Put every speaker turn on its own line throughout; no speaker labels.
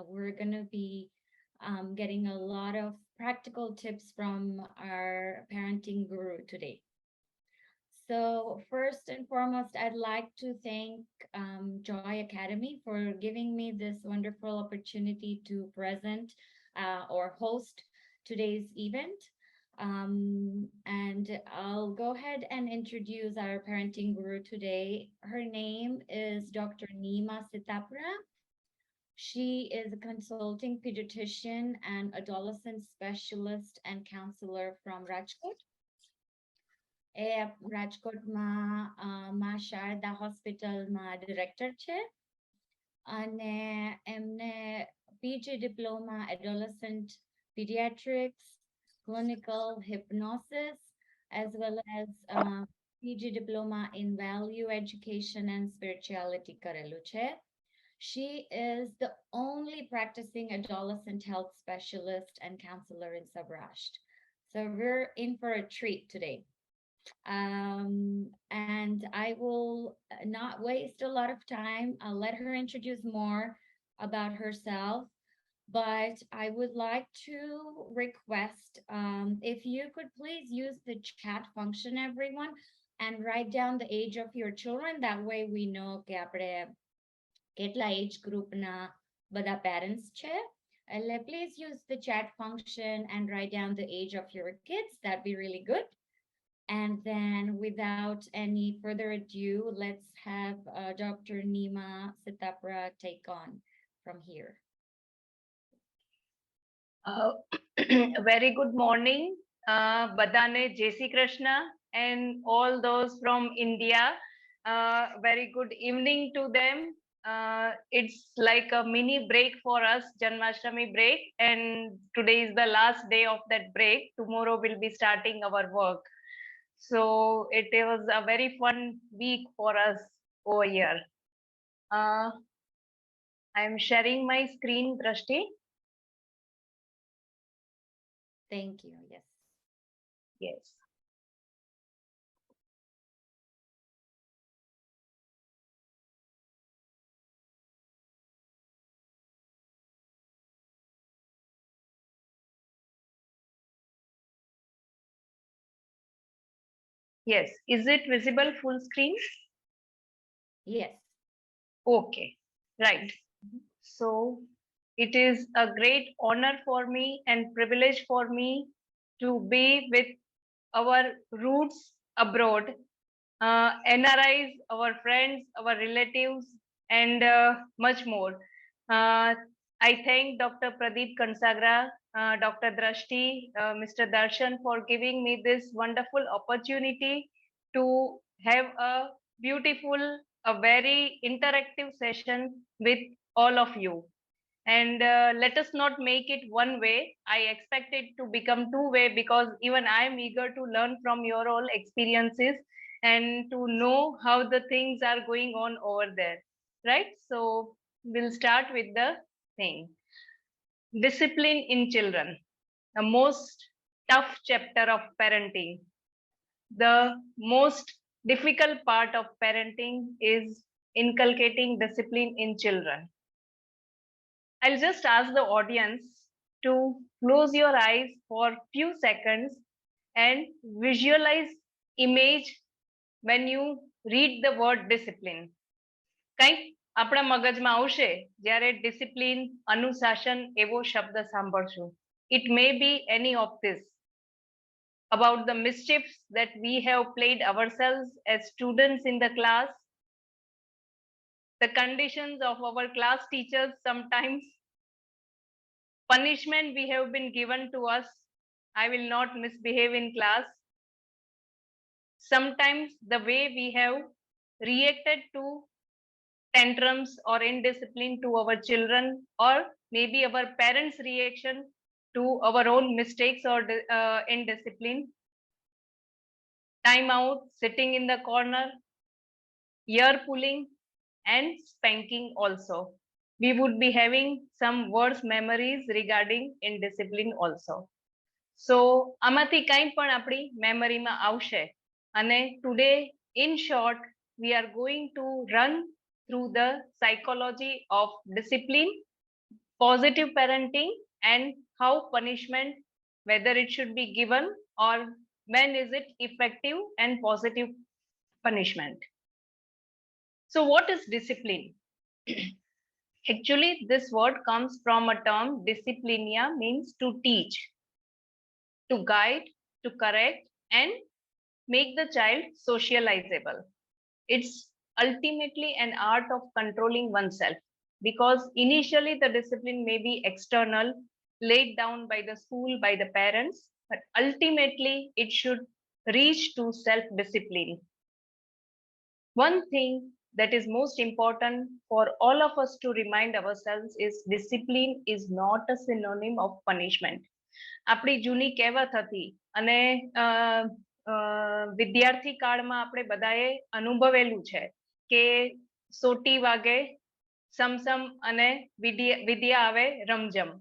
We're going to be getting a lot of practical tips from our parenting guru today. So first and foremost, I'd like to thank Joy Academy for giving me this wonderful opportunity to present or host today's event. And I'll go ahead and introduce our parenting guru today. Her name is Dr. Neemasitapara. She is a consulting pediatrician and adolescent specialist and counselor from Rajkot. રાજકોટમાં શારદા હોસ્પિટલમાં director છે અને એમને PG diploma adolescent pediatrics, clinical hypnosis, as well as PG diploma in value education and spirituality કરેલું છે. She is the only practicing adolescent health specialist and counselor in Saurashtra. So we're in for a treat today. And I will not waste a lot of time. I'll let her introduce more about herself. But I would like to request if you could please use the chat function, everyone, and write down the age of your children. That way we know કે આપણે કેટલા age group na બધા parents છે. Please use the chat function and write down the age of your kids. That'd be really good. And then without any further ado, let's have Dr. Neemasitapara take on from here.
Very good morning, Badane Jai Shri Krishna and all those from India. Very good evening to them. It's like a mini break for us, Janmashtami break, and today is the last day of that break. Tomorrow we'll be starting our work. So it was a very fun week for us over here. I'm sharing my screen, Drashti.
Thank you. Yes.
Yes. Yes. Is it visible full screen?
Yes.
Okay. Right. So it is a great honor for me and privilege for me to be with our roots abroad, NRIs, our friends, our relatives, and much more. I thank Dr. Pradeep Kansagra, Dr. Drashti, Mr. Darshan for giving me this wonderful opportunity to have a beautiful, a very interactive session with all of you. And let us not make it one way. I expect it to become two-way because even I am eager to learn from your all experiences and to know how the things are going on over there, right? So we'll start with the thing. Discipline in children, the most tough chapter of parenting. The most difficult part of parenting is inculcating discipline in children. I'll just ask the audience to close your eyes for few seconds and visualize image when you read the word discipline. કંઈક આપણા મગજમાં આવશે જ્યારે discipline અનુશાસન એવો શબ્દ સાંભળશું. It may be any of this, about the mischiefs that we have played ourselves as students in the class, the conditions of our class teachers sometimes, punishment we have been given to us. I will not misbehave in class. Sometimes the way we have reacted to tantrums or indiscipline to our children, or maybe our parents' reaction to our own mistakes or indiscipline. Time out, sitting in the corner, ear pulling, and spanking also. We would be having some worse memories regarding indiscipline also. So આમાંથી કંઈ પણ આપણી મેમરીમાં આવશે. અને today, in short, we are going to run through the psychology of discipline positive parenting and how punishment, whether it should be given or when is it effective and positive punishment. So what is discipline? Actually, this word comes from a term disciplinia, means to teach, to guide, to correct, and make the child socializable. It's ultimately an art of controlling oneself, because initially the discipline may be external, laid down by the school, by the parents, but ultimately it should reach to self discipline. One thing that is most important for all of us to remind ourselves is discipline is not a synonym of punishment. આપણી જૂની કહેવત હતી અને વિદ્યાર્થી કાળમાં આપણે બધાએ અનુભવેલું છે કે સોટી વાગે સમસમ અને વિદ્યા આવે રમઝમ.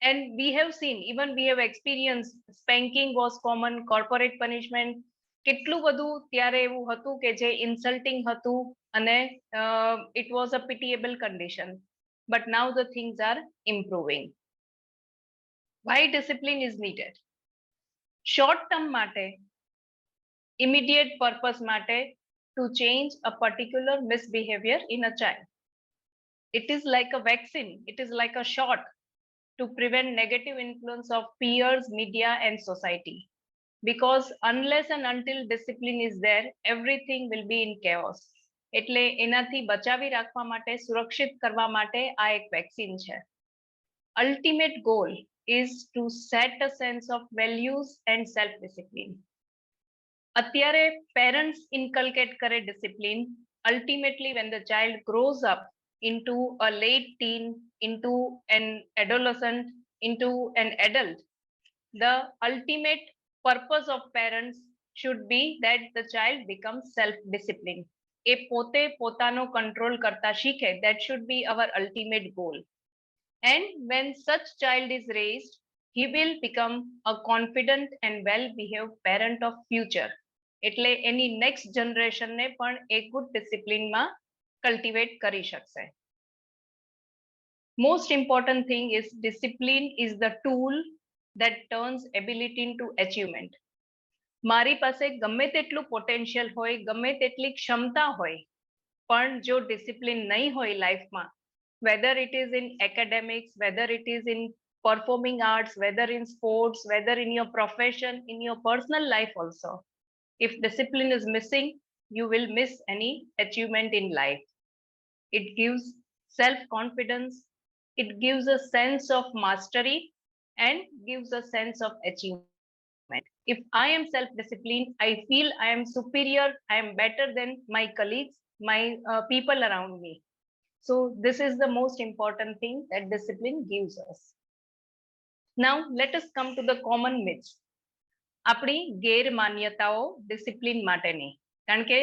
And we have seen, even we have experienced, spanking was common, corporate punishment, કેટલું બધું ત્યારે એવું હતું કે જે ઇન્સલ્ટિંગ હતું અને it was a pitiable condition. But now the things are improving. Why discipline is needed? Short term mate, immediate purpose mate, to change a particular misbehavior in a child. It is like a vaccine, it is like a shot to prevent negative influence of peers, media, and society. Because unless and until discipline is there, everything will be in chaos. એટલે એનાથી બચાવી રાખવા માટે, સુરક્ષિત કરવા માટે આ એક વેક્સિન છે. Ultimate goal is to set a sense of values and self discipline. અત્યારે parents inculcate કરે discipline. Ultimately, when the child grows up into a late teen, into an adolescent, into an adult, the ultimate purpose of parents should be that the child becomes self-disciplined. એ પોતે પોતાનો control કરતા શીખે. That should be our ultimate goal. And when such child is raised, he will become a confident and well-behaved parent of future. એટલે એની next generation ને પણ એક good discipline માં cultivate કરી શકશે. Most important thing is discipline is the tool that turns ability into achievement. મારી પાસે ગમે તેટલું પોટેન્શિયલ હોય, ગમે તેટલી ક્ષમતા હોય, પણ જો ડિસિપ્લિન નહીં હોય લાઈફમાં, whether it is in academics, whether it is in performing arts, whether in sports, whether in your profession, in your personal life also, if discipline is missing, you will miss any achievement in life. It gives self-confidence, it gives a sense of mastery, and gives a sense of achievement. If I am self-disciplined, I feel I am superior, I am better than my colleagues, my people around me. So this is the most important thing that discipline gives us. Now let us come to the common myths. આપણી ગેરમાન્યતાઓ discipline માટેની. કારણ કે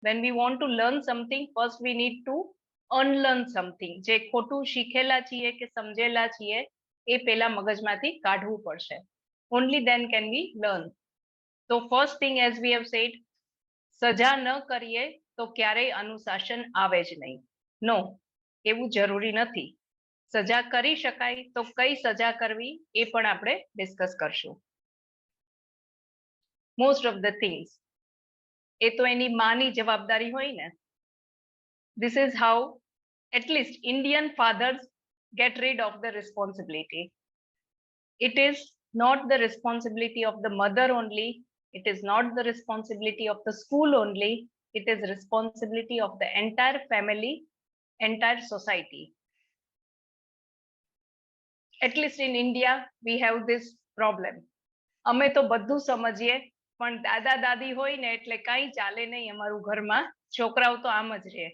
when we want to learn something, first we need to unlearn something. જે ખોટું શીખેલા છીએ કે સમજેલા છીએ એ પેલા મગજમાંથી કાઢવું પડશે. Only then can we learn. So first thing, as we have said, સજા ન કરીએ તો ક્યારેય અનુશાસન આવે જ નહીં. No, એવું જરુરી નથી. સજા કરી શકાય તો કઈ સજા કરવી એ પણ આપણે ડિસ્કસ કરશું. Most of the things, એ તો એની માની જવાબદારી હોય ને. This is how at least Indian fathers get rid of the responsibility. It is not the responsibility of the mother only, it is not the responsibility of the school only, it is responsibility of the entire family, entire society. At least in India, we have this problem. અમે તો બધું સમજીએ, પણ દાદા દાદી હોય ને એટલે કાંઈ ચાલે નહીં અમારું ઘરમાં, છોકરાઓ તો આમ જ રહે.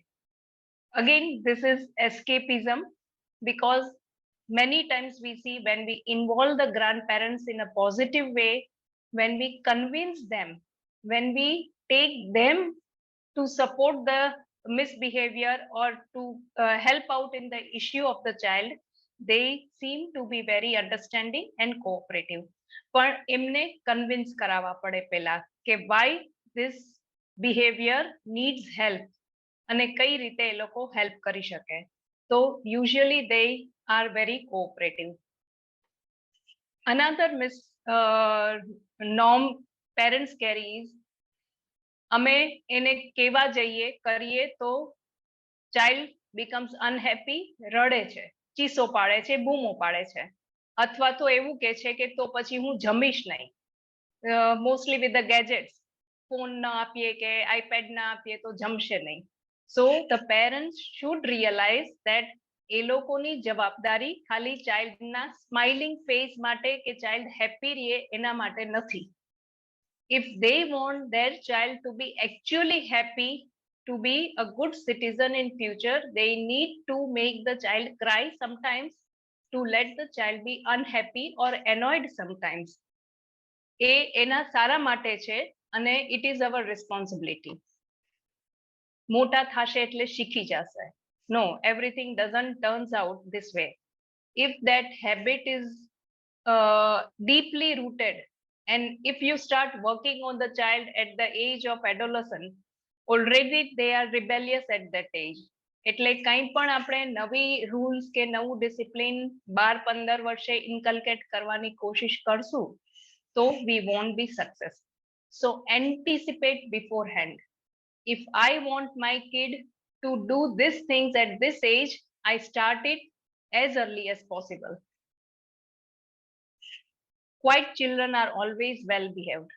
Again, this is escapism, because many times we see when we involve the grandparents in a positive way, when we convince them, when we take them to support the misbehavior or to help out in the issue of the child, they seem to be very understanding and cooperative. પણ એમને convince કરાવવા પડે પહેલા કે why this behavior needs help અને કઈ રીતે એ લોકો હેલ્પ કરી શકે. So usually they are very cooperative. Another norm parents carry is અમે એને કેવા જઈએ કરીએ તો ચાઇલ્ડ becomes unhappy, રડે છે, ચીસો પાડે છે, બૂમો પાડે છે, અથવા તો એવું કે છે કે તો પછી હું જમીશ નહીં. Mostly with the gadgets, phone ના આપીએ કે આઈપેડ ના આપીએ તો જમશે નહીં. So the parents should realise that એ લોકોની જવાબદારી ખાલી ચાઇલ્ડના સ્માઇલિંગ ફેસ માટે કે ચાઇલ્ડ હેપી રહે એના માટે નથી. If they want their child to be actually happy, to be a good citizen in future, they need to make the child cry sometimes, to let the child be unhappy or annoyed sometimes. એ એના સારા માટે છે અને it is our responsibility. મોટા થાશે એટલે શીખી જશે. No, everything doesn't turns out this way. If that habit is deeply rooted, and if you start working on the child at the age of adolescence, already they are rebellious at that age. એટલે કંઈ પણ આપણે નવી rules કે નવું discipline 12-15 વર્ષે ઇન્કલ્કેટ કરવાની કોશિશ કરશું તો we won't be success. So anticipate beforehand. If I want my kid to do these things at this age, I start it as early as possible. Quiet children are always well behaved.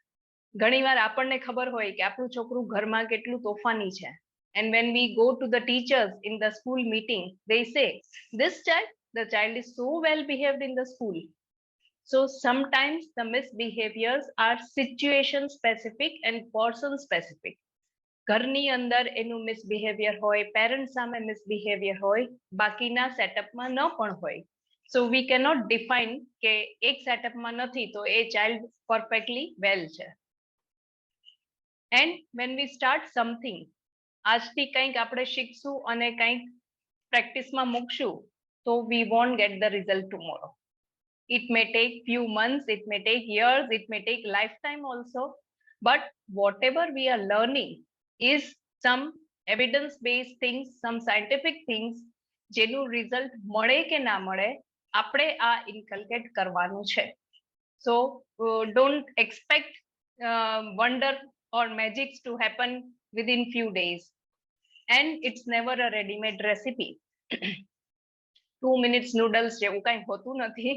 ઘણીવાર આપણને ખબર હોય કે આપણું છોકરું ઘરમાં કેટલું તોફાની છે. And when we go to the teachers in the school meeting, they say, the child is so well behaved in the school. So sometimes the misbehaviors are situation specific and person specific. ઘરની અંદર એનું misbehaviour હોય, parents સામે misbehaviour હોય, બાકીના સેટઅપમાં ન પણ હોય. So we cannot define કે એક સેટઅપમાં નથી તો એ ચાઇલ્ડ પરફેક્ટલી વેલ છે. And when we start something, આજથી કંઈક આપણે શીખશું અને કંઈક પ્રેક્ટિસમાં મૂકશું તો we won't get the result tomorrow. It may take few months, it may take years, it may take lifetime also, but whatever we are learning is some evidence based things, some scientific things જેનું result મળે કે ના મળે આપણે આ ઇન્કલ્કેટ કરવાનું છે. So don't expect wonder or magics to happen within few days, and it's never a ready made recipe. 2 minutes noodles જેવું કંઈ હોતું નથી.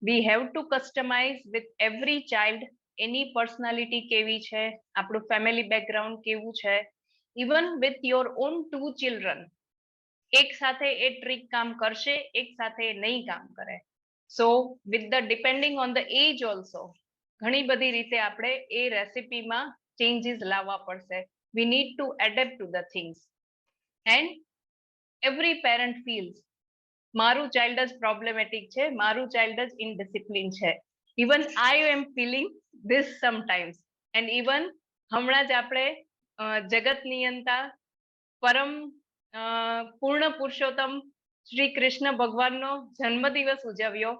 We have to customize with every child. Any personality કેવી છે, આપણું family background કેવું છે, even with your own 2 children, એક સાથે એ ટ્રીક કામ કરશે, એક સાથે નહીં કામ કરે. So with the depending on the age also, ઘણી બધી રીતે આપણે એ રેસિપીમાં changes લાવવા પડશે. We need to adapt to the things, and every parent feels મારું ચાઇલ્ડ જ પ્રોબ્લેમેટિક છે, મારું ચાઇલ્ડ જ ઇનડિસિપ્લિન છે. Even I am feeling this sometimes. And even હમણાં જ આપણે જગત નિયંતા પરમ પૂર્ણ પુરુષોત્તમ શ્રી કૃષ્ણ ભગવાનનો જન્મદિવસ ઉજવ્યો.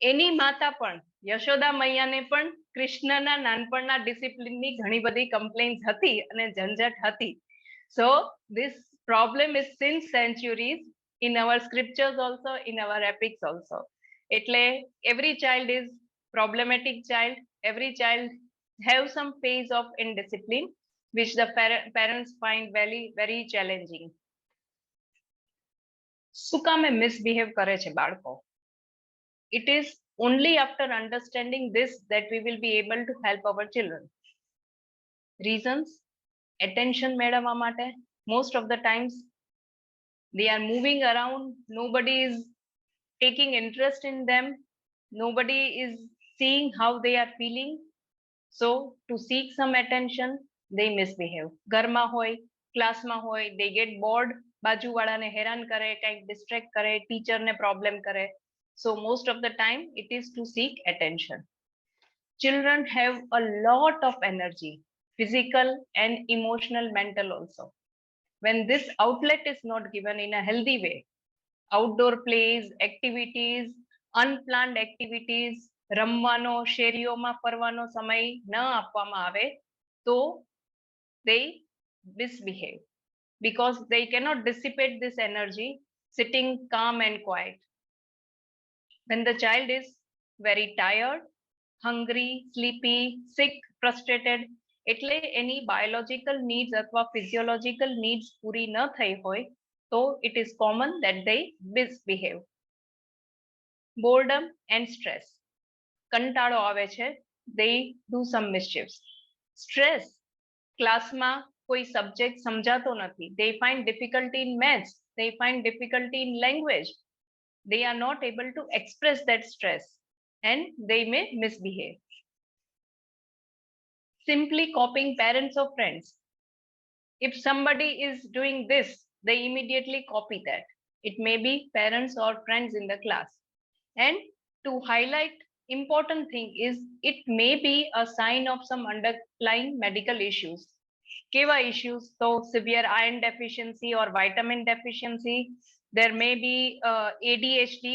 એની માતા પણ યશોદા મૈયાને પણ કૃષ્ણના નાનપણના ડિસિપ્લિનની ઘણી બધી કમ્પ્લેન્ટ્સ હતી અને ઝંઝટ હતી. So this problem is since centuries in our scriptures also, in our epics also. એટલે every child is problematic child. Every child have some phase of indiscipline which the parents find very very challenging. શું કામે misbehave કરે છે બાળકો? It is only after understanding this that we will be able to help our children. Reasons: attention મેળવવા માટે. Most of the times they are moving around, nobody is taking interest in them, nobody is seeing how they are feeling. So to seek some attention they misbehave. ઘરમાં હોય, ક્લાસમાં હોય, they get bored, બાજુવાળાને હેરાન કરે, કંઈક distract કરે, ટીચરને problem કરે. So most of the time it is to seek attention. Children have a lot of energy, physical and emotional, mental also. When this outlet is not given in a healthy way, outdoor plays, activities, unplanned activities, રમવાનો, શેરીઓમાં ફરવાનો સમય ન આપવામાં આવે તો they misbehave because they cannot dissipate this energy sitting calm and quiet. When the child is very tired, hungry, sleepy, sick, frustrated, એટલે એની biological needs અથવા physiological needs પૂરી ન થઈ હોય તો it is common that they misbehave. Boredom and stress. કંટાળો આવે છે, they do some mischiefs. Stress. ક્લાસમાં કોઈ સબ્જેક્ટ સમજાતો નથી, they find difficulty in maths, they find difficulty in language, they are not able to express that stress and they may misbehave. Simply copying parents or friends. If somebody is doing this, they immediately copy that. It may be parents or friends in the class. And to highlight important thing is it may be a sign of some underlying medical issues. Keva issues? So severe iron deficiency or vitamin deficiency. There may be ADHD,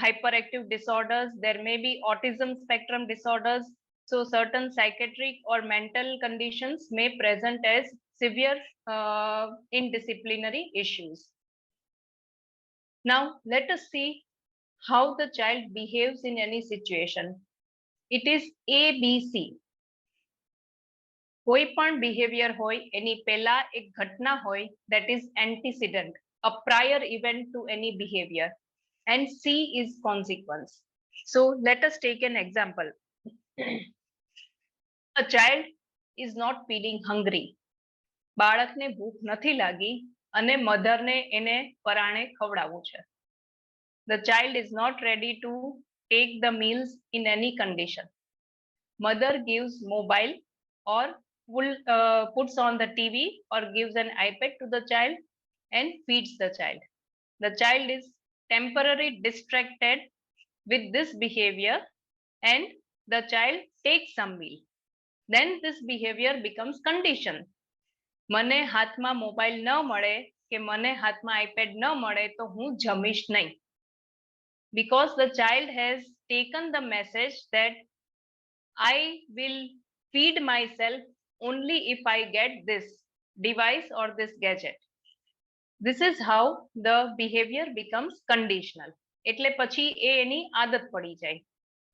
hyperactive disorders. There may be autism spectrum disorders. So certain psychiatric or mental conditions may present as severe indisciplinary issues. Now let us see how the child behaves in any situation. It is ABC. કોઈ પણ behavior હોય એની પહેલા એક ઘટના હોય, that is antecedent, a prior event to any behavior, and C is consequence. So let us take an example. A child is not feeling hungry. બાળકને ભૂખ નથી લાગી અને મધરને એને પરાણે ખવડાવવું છે. The child is not ready to take the meals in any condition. Mother gives mobile or puts on the TV or gives an iPad to the child and feeds the child. The child is temporarily distracted with this behavior and the child takes some meal. Then this behavior becomes condition. મને હાથમાં mobile ન મળે કે મને હાથમાં iPad ન મળે તો હું જમીશ નહીં. Because the child has taken the message that I will feed myself only if I get this device or this gadget. This is how the behavior becomes conditional. એટલે પછી એ એની આદત પડી જાય.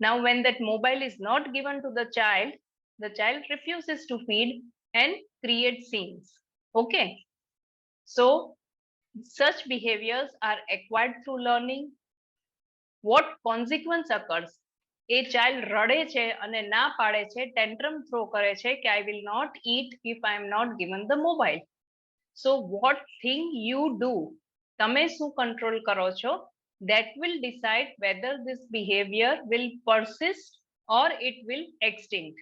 Now when that mobile is not given to the child refuses to feed and create scenes. Okay. So such behaviors are acquired through learning. What consequence occurs? A child રડે છે અને ના પાડે છે, tantrum throw કરે છે કે I will not eat if I am not given the mobile. So what thing you do, તમે શું control કરો છો, that will decide whether this behavior will persist or it will extinct.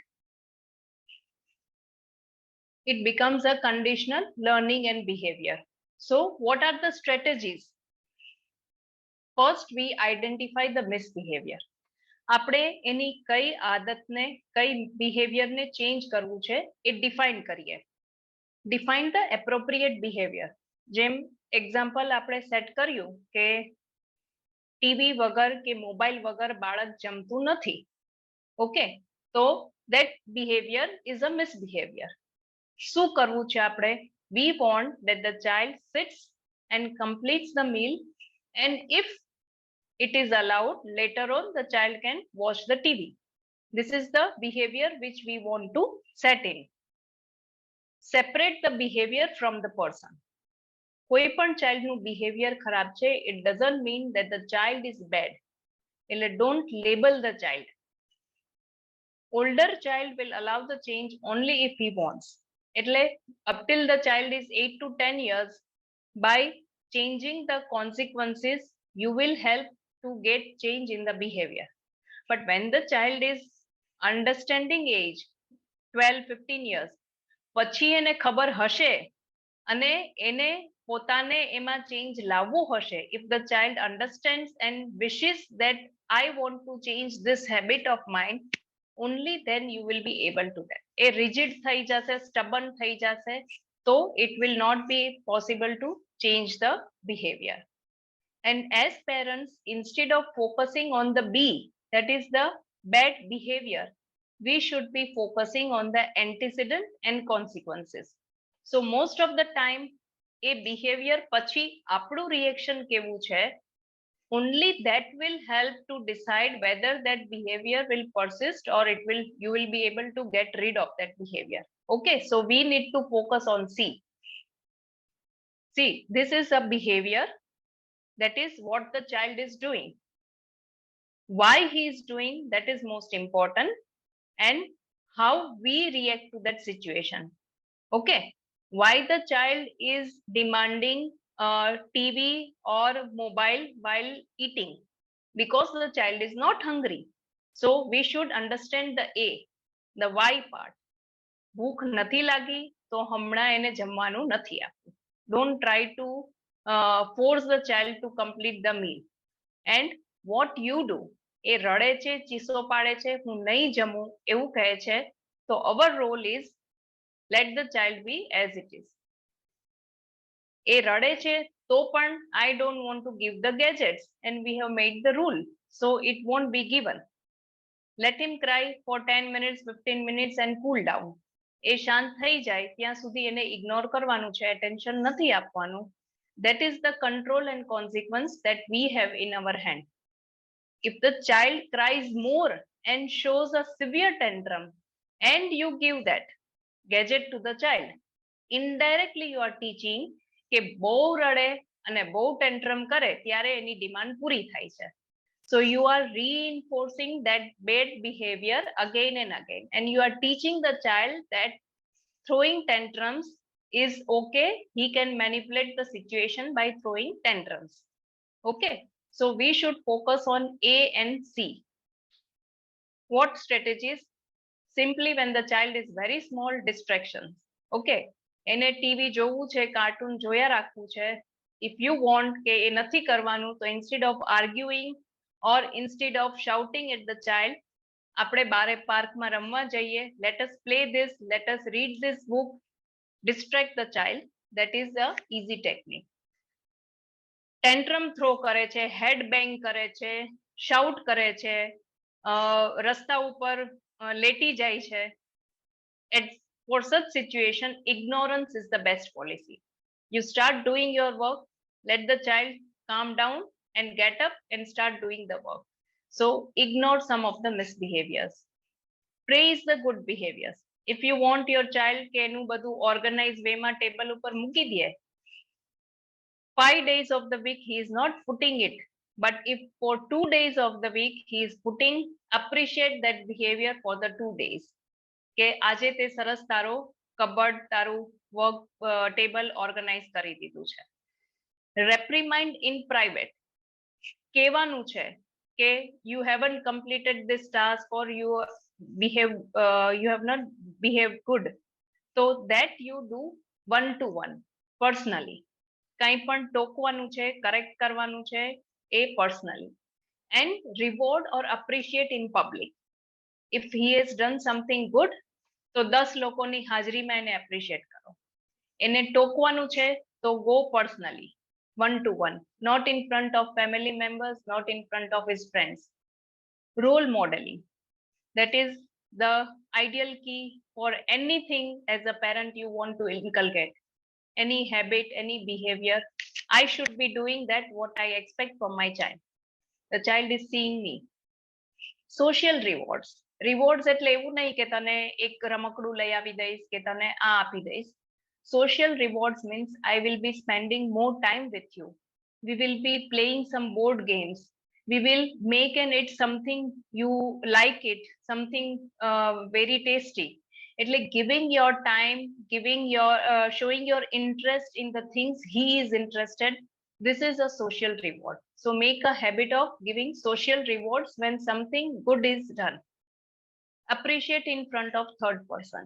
It becomes a conditional learning and behavior. So what are the strategies? First, we identify the misbehavior. આપણે એની કઈ આદતને કઈ બિહેવિયરને change કરવું છે એ define કરીએ. Define the appropriate behavior. જેમ example આપણે set કર્યું કે ટીવી વગર કે મોબાઈલ વગર બાળક જમતું નથી. ઓકે, તો that behavior is a misbehavior. શું કરવું છે આપણે? We want that the child sits and completes the meal, and if it is allowed, later on the child can watch the TV. This is the behavior which we want to set in. Separate the behavior from the person. કોઈ પણ child નું behavior ખરાબ છે, it doesn't mean that the child is bad. એટલે don't label the child. Older child will allow the change only if he wants. એટલે up till the child is 8 to 10 years, by changing the consequences, you will help to get change in the behavior. But when the child is understanding age, 12-15 years, પછી એને ખબર હશે અને એને પોતાને એમાં change લાવવું હશે, if the child understands and wishes that I want to change this habit of mine, only then you will be able to that. A rigid થઈ જશે, stubborn થઈ જશે, so it will not be possible to change the behavior. And as parents, instead of focusing on the B, that is the bad behavior, we should be focusing on the antecedent and consequences. So most of the time, A behaviour પછી આપણું reaction કેવું છે, only that will help to decide whether that behavior will persist or you will be able to get rid of that behavior. Okay, so we need to focus on see, this is a behavior, that is what the child is doing. Why he is doing, that is most important, and how we react to that situation. Okay, why the child is demanding TV or mobile while eating? Because the child is not hungry. So we should understand the why part. ભૂખ નથી લાગી તો હમણાં એને જમવાનું નથી આપવું. Don't try to force the child to complete the meal. And what you do, એ રડે છે, ચીસો પાડે છે, હું નહીં જમું એવું કહે છે, તો our role is let the child be as it is. એ રડે છે તો પણ I don't want to give the gadgets and we have made the rule, so it won't be given. Let him cry for 10 minutes, 15 minutes and cool down. એ શાંત થઈ જાય ત્યાં સુધી એને ઇગ્નોર કરવાનું છે, attention નથી આપવાનું. That is the control and consequence that we have in our hand. If the child cries more and shows a severe tantrum and you give that gadget to the child, indirectly you are teaching કે બહુ રડે અને બહુ ટેન્ટ્રમ કરે ત્યારે એની demand પૂરી થાય છે. So you are reinforcing that bad behavior again and again, and you are teaching the child that throwing tantrums is okay. He can manipulate the situation by throwing tantrums. Okay, so we should focus on A and C. What strategies? Simply when the child is very small, distractions. Okay, એને TV જોવું છે, cartoon જોયા રાખવું છે. If you want કે એ નથી કરવાનું, તો instead of arguing or instead of shouting at the child, આપણે બારે પાર્કમાં રમવા જઈએ, let us play this, let us read this book, distract the child. That is the easy technique. Tantrum throw કરે છે, હેડ બેંગ કરે છે, શાઉટ કરે છે, રસ્તા ઉપર લેટી જાય છે, for such situation, ignorance is the best policy. You start doing your work, let the child calm down and get up and start doing the work. So ignore some of the misbehaviors. Praise the good behaviors. If you want your child કે એનું બધું organized way માં table ઉપર મૂકી દે, 5 days of the week he is not putting it, but if for 2 days of the week he is putting, appreciate that behavior for the 2 days. કે આજે તે સરસ તારો કબડ, તારું વર્ક ટેબલ ઓર્ગેનાઇઝ કરી દીધું છે. રેપ્રિમાઇન્ડ ઇન પ્રાઇવેટ, કહેવાનું છે કે you haven't completed this task or you have not behaved good, so that you do one to one personally. કંઈ પણ ટોકવાનું છે, કરેક્ટ કરવાનું છે, એ personally. And reward or appreciate in public. If he has done something good, તો 10 લોકોની હાજરીમાં એને appreciate કરો. એને ટોકવાનું છે તો go personally, one to one, not in front of family members, not in front of his friends. Role modeling, that is the ideal key for anything as a parent you want to inculcate. Any habit, any behavior, I should be doing that what I expect from my child. The child is seeing me. Social rewards. Rewards એટલે એવું નહીં કે તને એક રમકડું લઈ આવી દઈશ કે તને આ આપી દઈશ. Social rewards means I will be spending more time with you. We will be playing some board games. We will make and eat something you like it, something very tasty. એટલે giving your time, showing your interest in the things he is interested. This is a social reward. So make a habit of giving social rewards when something good is done. Appreciate in front of third person.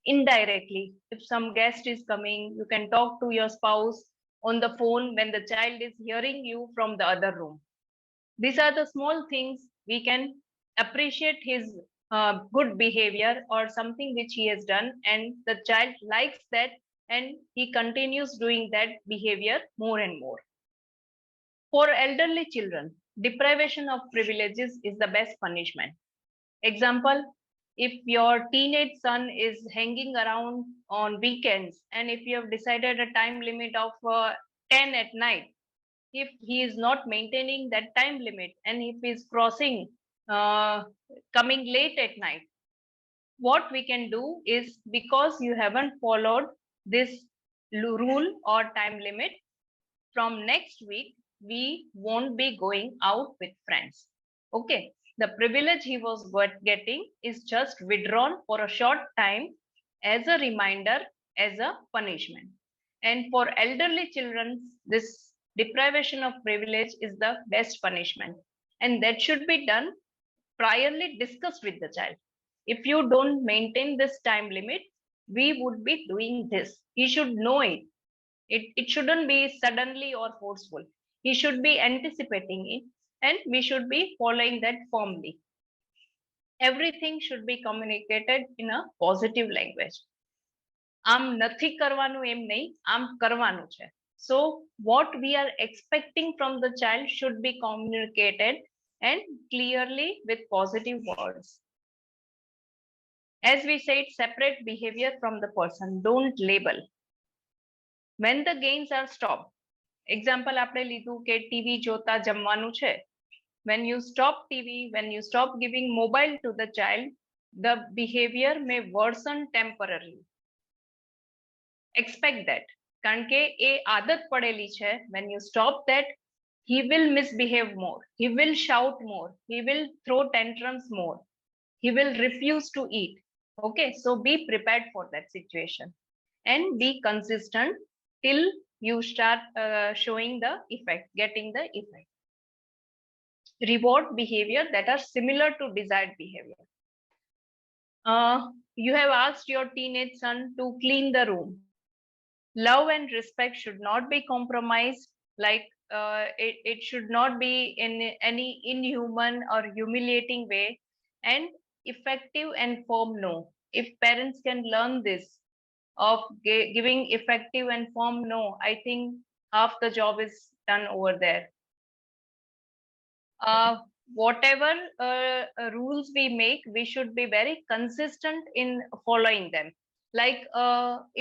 Indirectly, if some guest is coming, you can talk to your spouse on the phone when the child is hearing you from the other room. These are the small things we can appreciate his good behavior or something which he has done, and the child likes that and he continues doing that behavior more and more. For elderly children, deprivation of privileges is the best punishment. Example, if your teenage son is hanging around on weekends, and if you have decided a time limit of 10 at night, if he is not maintaining that time limit and if he is crossing, uh, coming late at night, what we can do is, because you haven't followed this rule or time limit, from next week we won't be going out with friends. Okay, the privilege he was getting is just withdrawn for a short time as a reminder, as a punishment. And for elderly children, this deprivation of privilege is the best punishment, and that should be done priorly discussed with the child. If you don't maintain this time limit, we would be doing this. He should know it. It shouldn't be suddenly or forceful. He should be anticipating it, and we should be following that firmly. Everything should be communicated in a positive language. આમ નથી કરવાનું એમ નહીં, આમ કરવાનું છે. So what we are expecting from the child should be communicated and clearly with positive words. As we said, separate behavior from the person, don't label. When the gains are stopped, example આપણે લીધું કે TV જોતા જમવાનું છે. When you stop TV, when you stop giving mobile to the child, the behavior may worsen temporarily. Expect that. કારણ કે એ આદત પડેલી છે. When you stop that, he will misbehave more, he will shout more, he will throw tantrums more, he will refuse to eat. Okay, so be prepared for that situation and be consistent till you start showing the effect, getting the effect. Reward behavior that are similar to desired behavior. You have asked your teenage son to clean the room. Love and respect should not be compromised. Like it should not be in any inhuman or humiliating way, and effective and firm no. If parents can learn this of giving effective and firm no, I think half the job is done over there. Whatever rules we make, we should be very consistent in following them. Like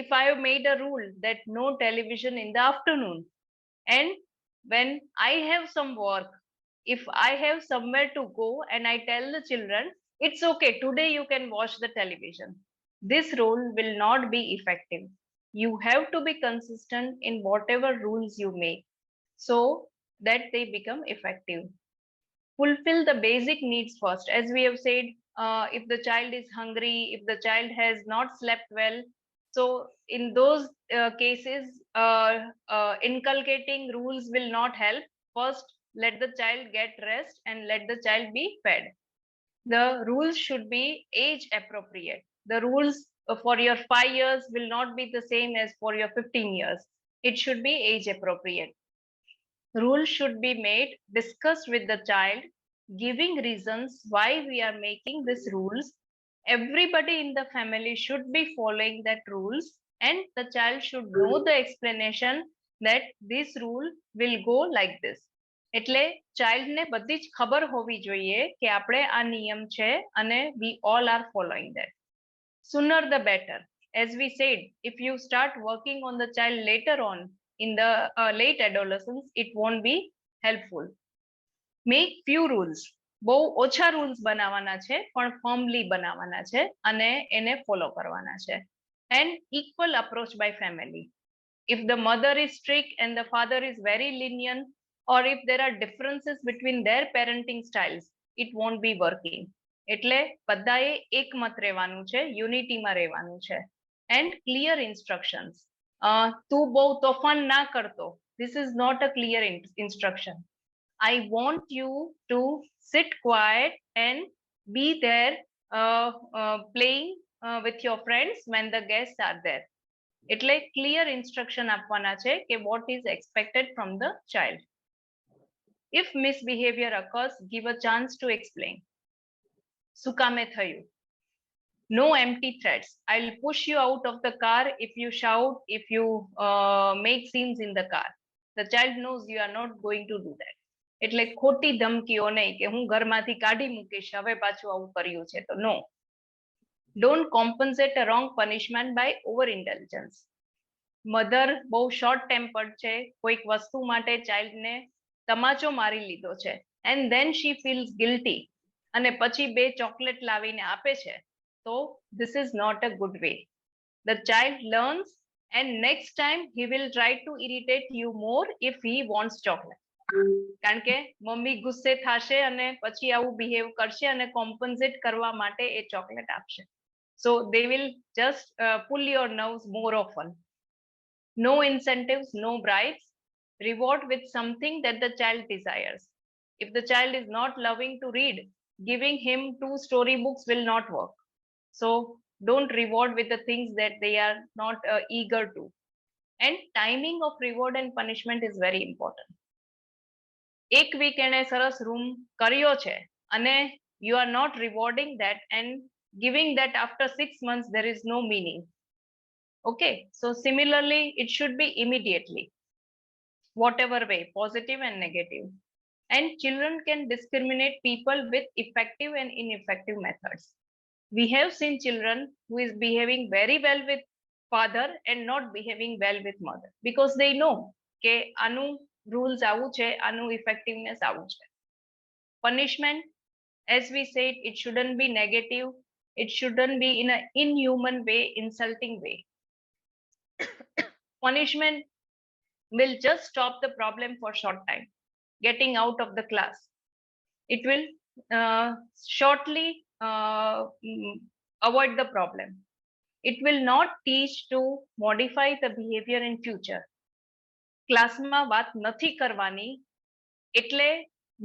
if I have made a rule that no television in the afternoon, and when I have some work, if I have somewhere to go and I tell the children, it's okay, today you can watch the television, this rule will not be effective. You have to be consistent in whatever rules you make so that they become effective. Fulfill the basic needs first. As we have said, if the child is hungry, if the child has not slept well, so in those cases, inculcating rules will not help. First, let the child get rest and let the child be fed. The rules should be age appropriate. The rules for your 5 years will not be the same as for your 15 years. It should be age appropriate. Rules should be made, discussed with the child, giving reasons why we are making these rules. Everybody in the family should be following that rules, and the child should know the explanation that this rule will go like this. એટલે child ને બધી જ ખબર હોવી જોઈએ કે આપણે આ નિયમ છે અને we all are following that. Sooner the better. As we said, if you start working on the child later on in the late adolescence, it won't be helpful. Make few rules. બહુ ઓછા rules બનાવવાના છે, પણ firmly બનાવવાના છે અને એને follow કરવાના છે. And equal approach by family. If the mother is strict and the father is very lenient, or if there are differences between their parenting styles, it won't be working. એટલે બધાએ એકમત રહેવાનું છે, યુનિટીમાં રહેવાનું છે. And clear instructions. તું બહુ તોફાન ના કરતો. This is not a clear instruction. I want you to sit quiet and be there playing with your friends when the guests are there. એટલે clear instruction આપવાના છે કે what is expected from the child. If misbehavior occurs, give a chance to explain. શું કામે થયું? No empty threats. I'll push you out of the car if you shout, if you make scenes in the car. The child knows you are not going to do that. એટલે ખોટી ધમકીઓ નહીં કે હું ઘરમાંથી કાઢી મૂકીશ હવે પાછું આવું કર્યું છે તો no. Don't compensate a wrong punishment by overindulgence. Mother બહુ શોર્ટ ટેમ્પર્ડ છે, કોઈક વસ્તુ માટે ચાઇલ્ડને તમાચો મારી લીધો છે, and then she feels guilty અને પછી બે ચોકલેટ લાવીને આપે છે, તો this is not a good way. The child learns and next time he will try to irritate you more if he wants chocolate. કારણ કે મમ્મી ગુસ્સે થશે અને પછી આવું બિહેવ કરશે અને કોમ્પન્સેટ કરવા માટે એ ચોકલેટ આપશે. So they will just pull your nerves more often. No incentives, no bribes. Reward with something that the child desires. If the child is not loving to read, giving him 2 storybooks will not work. So don't reward with the things that they are not eager to. And timing of reward and punishment is very important. એક week એને સરસ room કર્યો છે અને you are not rewarding that and giving that after 6 months, there is no meaning. Okay, so similarly, it should be immediately, whatever way, positive and negative. And children can discriminate people with effective and ineffective methods. We have seen children who is behaving very well with father and not behaving well with mother because they know કે આનું rules આવું છે, આનું effectiveness આવું છે. Punishment, as we said, it shouldn't be negative. It shouldn't be in an inhuman way, insulting way. Punishment will just stop the problem for short time, getting out of the class. It will shortly avoid the problem. It will not teach to modify the behavior in future. ક્લાસમાં વાત નથી કરવાની એટલે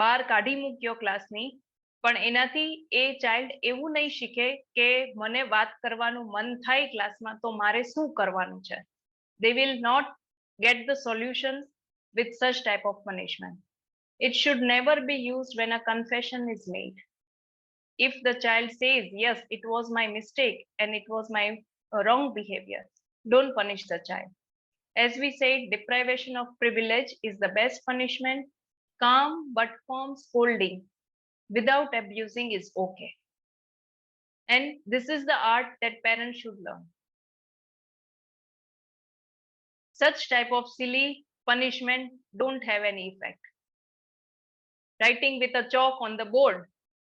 બહાર કાઢી મૂક્યો ક્લાસની, પણ એનાથી એ ચાઇલ્ડ એવું નહીં શીખે કે મને વાત કરવાનું મન થાય ક્લાસમાં તો મારે શું કરવાનું છે. They will not get the solution with such type of punishment. It should never be used when a confession is made. If the child says, yes, it was my mistake and it was my wrong behavior, don't punish the child. As we said, deprivation of privilege is the best punishment. Calm but firm scolding without abusing is okay. And this is the art that parents should learn. Such type of silly punishment don't have any effect. Writing with a chalk on the board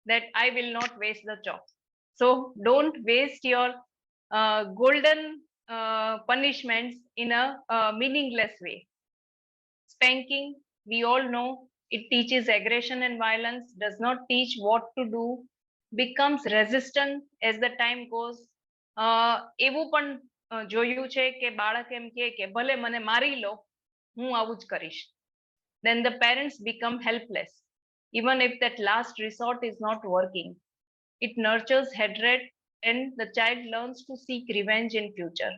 that I will not waste the chalk. So don't waste your golden punishments in a meaningless way. Spanking, we all know, it teaches aggression and violence, does not teach what to do, becomes resistant as the time goes. એવું પણ જોયું છે કે બાળક એમ કહે કે ભલે મને મારી લો, હું આવું જ કરીશ. Then the parents become helpless, even if that last resort is not working. It nurtures hatred and the child learns to seek revenge in future.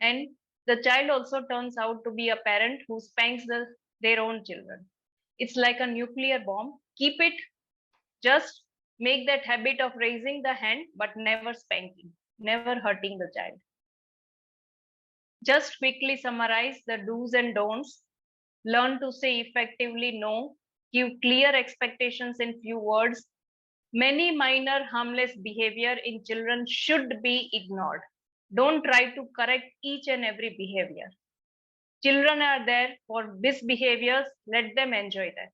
And the child also turns out to be a parent who spanks their own children. It's like a nuclear bomb. Keep it, just make that habit of raising the hand, but never spanking, never hurting the child. Just quickly summarize the do's and don'ts. Learn to say effectively no, give clear expectations in few words. Many minor harmless behavior in children should be ignored. Don't try to correct each and every behavior. Children are there for misbehaviors, let them enjoy that.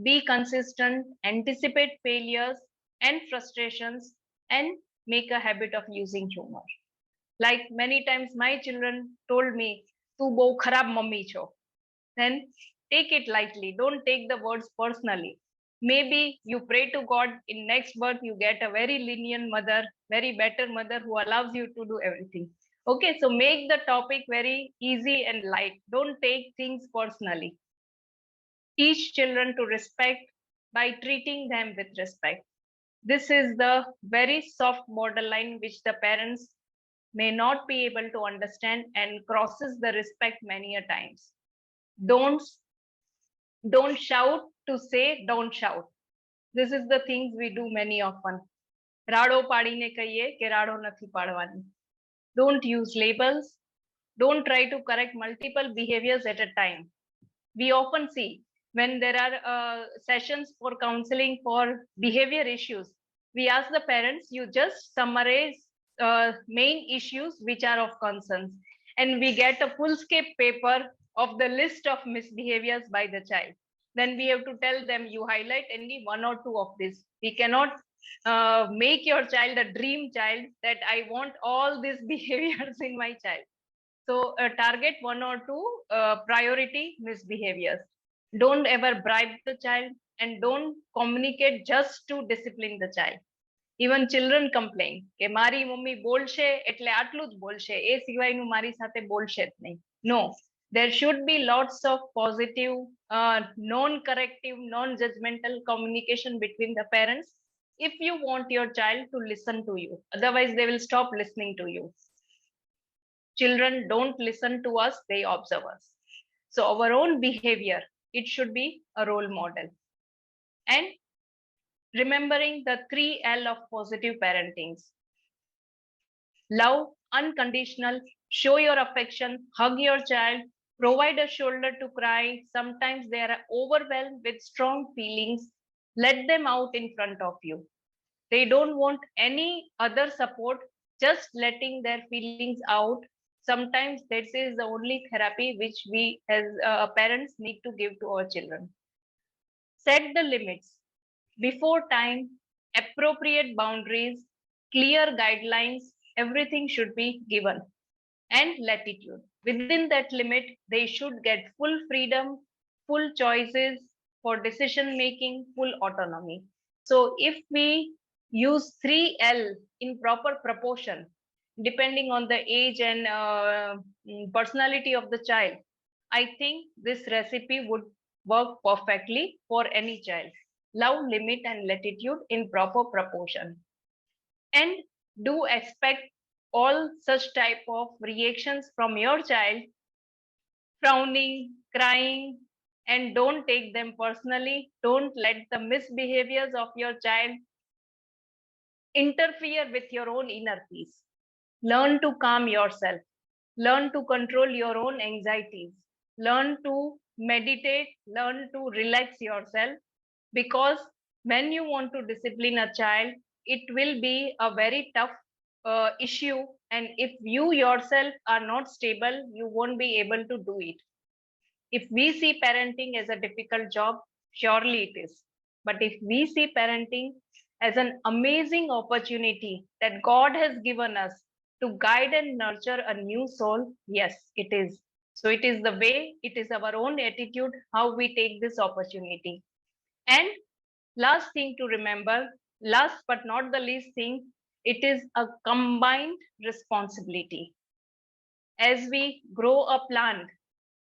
Be consistent, anticipate failures and frustrations, and make a habit of using humor. Like many times my children told me, "Tu bau kharab mummy cho." Then take it lightly. Don't take the words personally. Maybe you pray to God in next birth you get a very lenient mother, very better mother who allows you to do everything. Okay, so make the topic very easy and light. Don't take things personally. Teach children to respect by treating them with respect. This is the very soft borderline which the parents may not be able to understand and crosses the respect many a times. Don't shout to say don't shout. This is the things we do many often. રાડો પાડીને કહીએ કે રાડો નથી પાડવાની. Don't use labels. Don't try to correct multiple behaviors at a time. We often see when there are sessions for counseling for behavior issues, we ask the parents, you just summarize main issues which are of concerns, and we get a full-scape paper of the list of misbehaviors by the child. Then we have to tell them, you highlight only one or two of this. We cannot make your child a dream child that I want all these behaviors in my child. So target one or two priority misbehaviors. Don't ever bribe the child, and don't communicate just to discipline the child. Even children complain કે મારી mummy બોલશે એટલે આટલું જ બોલશે, એ સિવાયનું મારી સાથે બોલશે જ નહીં. No, there should be lots of positive, non-corrective, non-judgmental communication between the parents if you want your child to listen to you. Otherwise, they will stop listening to you. Children don't listen to us, they observe us. So our own behavior, it should be a role model. And remembering the 3L of positive parenting: love, unconditional, show your affection, hug your child, provide a shoulder to cry. Sometimes they are overwhelmed with strong feelings. Let them out in front of you. They don't want any other support, just letting their feelings out. Sometimes this is the only therapy which we as parents need to give to our children. Set the limits before time, appropriate boundaries, clear guidelines. Everything should be given, and latitude. Within that limit, they should get full freedom, full choices for decision making, full autonomy. So if we use 3L in proper proportion, depending on the age and personality of the child, I think this recipe would work perfectly for any child. Love, limit, and latitude in proper proportion. And do expect all such type of reactions from your child: frowning, crying, and don't take them personally. Don't let the misbehaviors of your child interfere with your own inner peace. Learn to calm yourself. Learn to control your own anxieties. Learn to meditate. Learn to relax yourself, because when you want to discipline a child, it will be a very tough issue, and if you yourself are not stable, you won't be able to do it. If we see parenting as a difficult job, surely it is. But if we see parenting as an amazing opportunity that God has given us to guide and nurture a new soul, yes, it is. So it is the way, it is our own attitude, how we take this opportunity. And last thing to remember, last but not the least thing, it is a combined responsibility. As we grow a plant,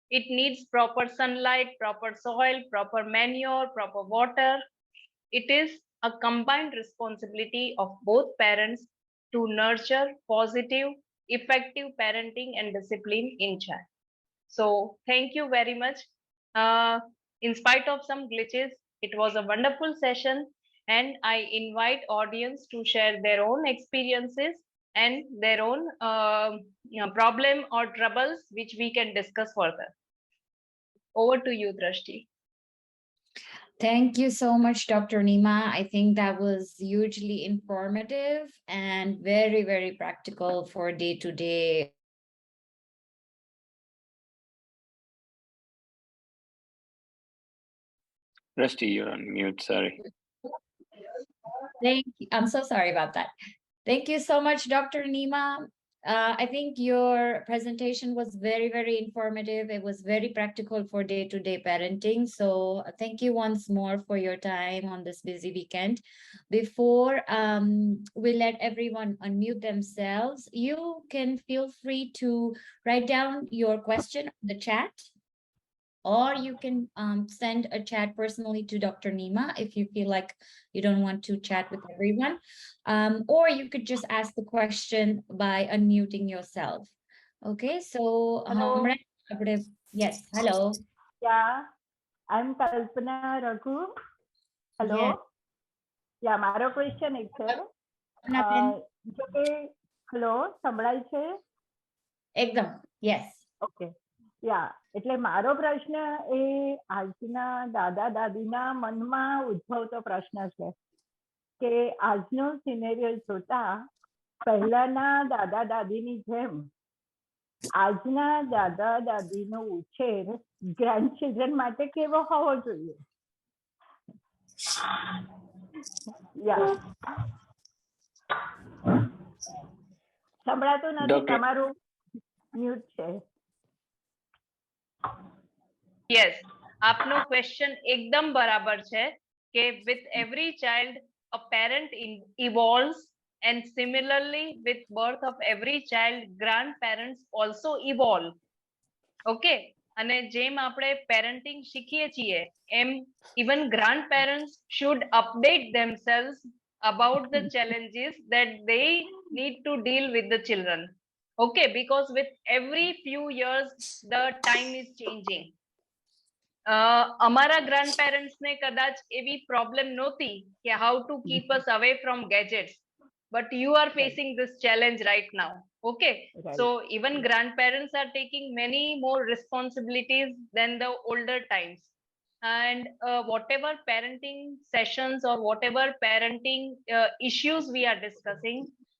it needs proper sunlight, proper soil, proper manure, proper water. It is a combined responsibility of both parents to nurture positive, effective parenting and discipline in child. So thank you very much. In spite of some glitches, it was a wonderful session, and I invite audience to share their own experiences and their own problem or troubles which we can discuss further. Over to you, Drashti.
Thank you so much, Dr. Neema. I think that was hugely informative and very, very practical for day-to-day.
Rusty, you're on mute, sorry.
I'm so sorry about that. Thank you so much, Dr. Neema. I think your presentation was very, very informative. It was very practical for day-to-day parenting. So thank you once more for your time on this busy weekend. Before we let everyone unmute themselves, you can feel free to write down your question in the chat, or you can send a chat personally to Dr. Neema if you feel like you don't want to chat with everyone. Or you could just ask the question by unmuting yourself. Okay, so
Hello.
Yes, hello.
Yeah, I'm Kalpana Raghu. Hello.
Yes.
Yeah, મારો question એક છે. જો કે hello, સંભળાય છે?
એકદમ, yes.
Okay. Yeah, એટલે મારો પ્રશ્ન એ આજના દાદા દાદીના મનમાં ઉદ્ભવતો પ્રશ્ન છે કે આજનો સિનેરિયો જોતા પહેલાના દાદા દાદીની જેમ આજના દાદા દાદીનો ઉછેર ગ્રાન્ડચિલ્ડ્રન માટે કેવો હોવો જોઈએ? યા સંભળાતું નથી,
Doctor,
તમારું મ્યુટ છે.
યસ, આપનો ક્વેશ્ચન એકદમ બરાબર છે કે with every child a parent evolves, and similarly with birth of every child grandparents also evolve. Okay, અને જેમ આપણે પેરેન્ટિંગ શીખીએ છીએ એમ even grandparents should update themselves about the challenges that they need to deal with the children. Okay, because with every few years the time is changing. અમારા ગ્રાન્ડપેરેન્ટ્સ ને કદાચ એવી problem નહોતી કે how to keep us away from gadgets, but you are facing this challenge right now. Okay, so even grandparents are taking many more responsibilities than the older times, and whatever parenting sessions or whatever parenting issues we are discussing,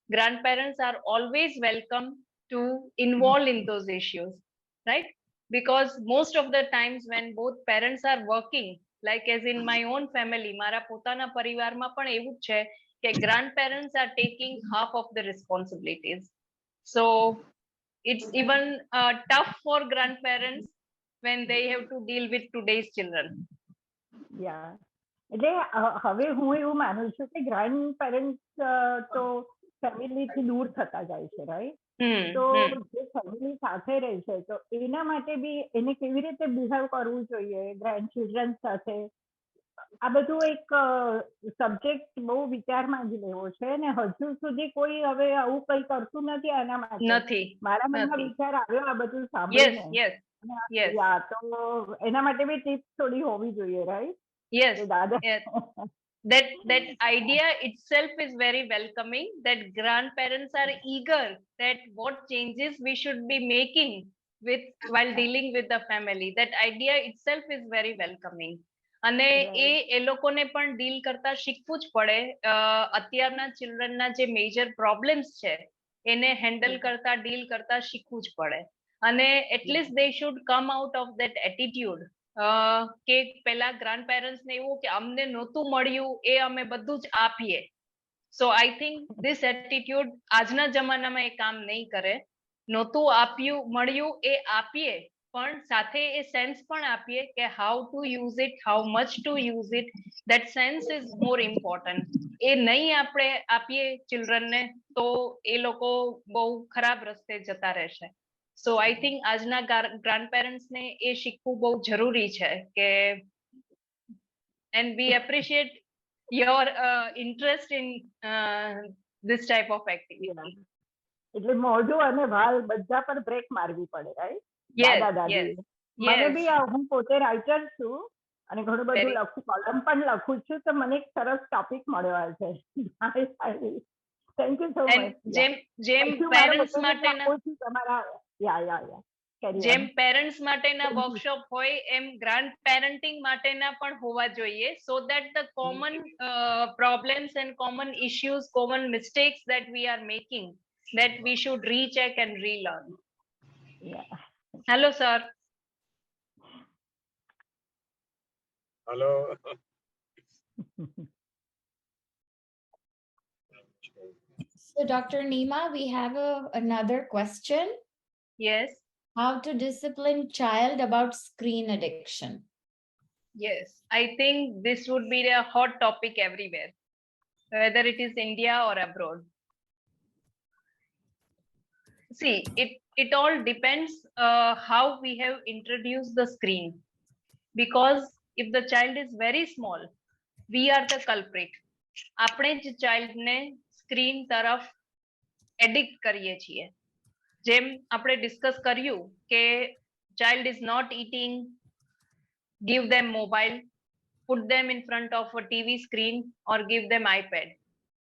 grandparents are always welcome to involve in those issues, right? Because most of the times when both parents are working, like as in my own family, મારા પોતાના પરિવારમાં પણ એવું જ છે કે grandparents are taking half of the responsibilities. So it's even tough for grandparents when they have to deal with today's children.
યા એટલે હવે હું એવું માનું છું કે ગ્રાન્ડ પેરેન્ટ્સ તો ફેમિલીથી દૂર થતા જાય છે, રાઈટ? તો જે ફેમિલી સાથે રહે છે તો એના માટે બી એને કેવી રીતે બિહેવ કરવું જોઈએ ગ્રાન્ડ ચિલ્ડ્રન સાથે, આ બધું એક સબ્જેક્ટ બહુ વિચારમાં જ લેવો છે ને હજુ સુધી કોઈ હવે આવું કઈ કરતું નથી આના માટે. મારા મનમાં વિચાર આવ્યો આ બધું સાંભળીને. તો એના માટે બી ટિપ્સ થોડી હોવી જોઈએ, right?
Yes, yes. That idea itself is very welcoming, that grandparents are eager that what changes we should be making with while dealing with the family. That idea itself is very welcoming. અને એ લોકોને પણ deal કરતા શીખવું જ પડે. અત્યારના ચિલ્ડ્રનના જે major problems છે એને હેન્ડલ કરતા ડીલ કરતા શીખવું જ પડે. અને at least they should come out of that attitude કે પેલા ગ્રાન્ડપેરેન્ટ્સ ને એવું કે અમને નહોતું મળ્યું એ અમે બધું જ આપીએ. સો આઈ થિંક ધીસ એટીટ્યુડ આજના જમાનામાં એ કામ નહીં કરે. નહોતું આપ્યું મળ્યું એ આપીએ, પણ સાથે એ સેન્સ પણ આપીએ કે how to use it, how much to use it, that sense is more important. એ નહીં આપણે આપીએ ચિલ્ડ્રનને તો એ લોકો બહુ ખરાબ રસ્તે જતા રહેશે. So I think આજના grandparents ને એ શીખવું બહુ જરૂરી છે કે, and we appreciate your interest in this type of activity.
એટલે મોઢું અને વાલ બધા પર બ્રેક મારવી પડે, રાઈટ? દાદા દાદી મને બી હું પોતે રાઇટર છું અને ઘણું બધું લખું, કોલમ પણ લખું છું, તો મને એક સરસ ટોપિક મળ્યો છે. Thank you so much.
જેમ પેરેન્ટ્સ માટેના
જેમ
પેરેન્ટ્સ માટેના વર્કશોપ હોય એમ ગ્રાન્ડ પેરેન્ટિંગ માટેના પણ હોવા જોઈએ, so that the common problems and common issues, common mistakes that we are making, that we should recheck and relearn. Hello, sir.
Hello.
So, Dr. Neema, we have another question.
Yes.
How to discipline child about screen addiction?
Yes, I think this would be a hot topic everywhere, whether it is India or abroad. See, it all depends how we have introduced the screen, because if the child is very small, we are the culprit. આપણે જ child ને screen તરફ addict કરીએ છીએ. જેમ આપણે discuss કર્યું કે child is not eating, give them mobile, put them in front of a TV screen or give them iPad.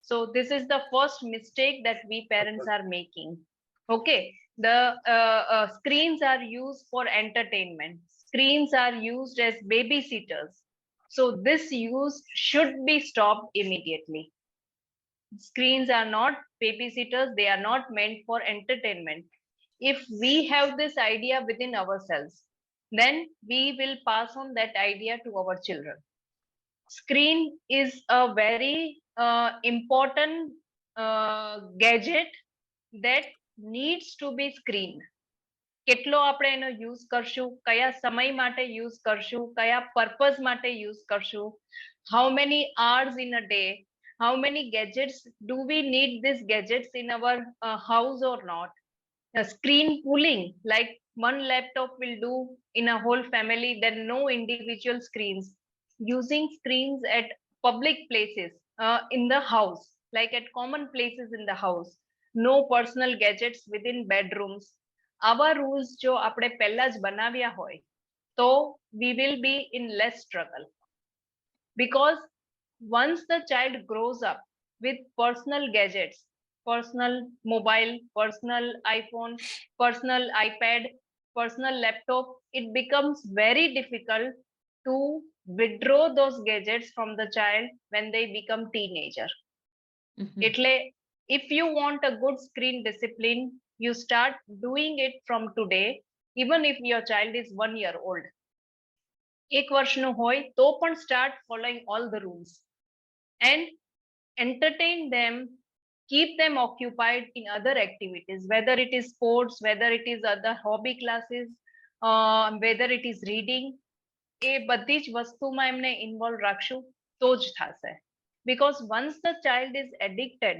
So this is the first mistake that we parents are making. Okay, the screens are used for entertainment. Screens are used as babysitters. So this use should be stopped immediately. screens are not babysitters, they are not meant for entertainment. If we have this idea within ourselves, then we will pass on that idea to our children. Screen is a very important gadget that needs to be screened. કેટલો આપણે એનો use કરશું, કયા સમય માટે use કરશું, કયા purpose માટે યુઝ કરશું, how many hours in a day, how many gadgets do we need these gadgets in our house or not. Screen pooling, like one laptop will do in a whole family, then no individual screens. Using screens at public places in the house, like at common places in the house. No personal gadgets within bedrooms. આવા rules જો આપણે પહેલા જ બનાવ્યા હોય તો we will be in less struggle. Because once the child grows up with personal gadgets, personal mobile, personal iPhone, personal iPad, personal laptop, it becomes very difficult to withdraw those gadgets from the child when they become teenager. એટલે if you want a good screen discipline, you start doing it from today, even if your child is 1 year old. 1 વર્ષનું હોય તો પણ start following all the rules and entertain them, keep them occupied in other activities, whether it is sports, whether it is other hobby classes, whether it is reading. એ બધી જ વસ્તુમાં એમને involve રાખશું તો જ થશે. Because once the child is addicted,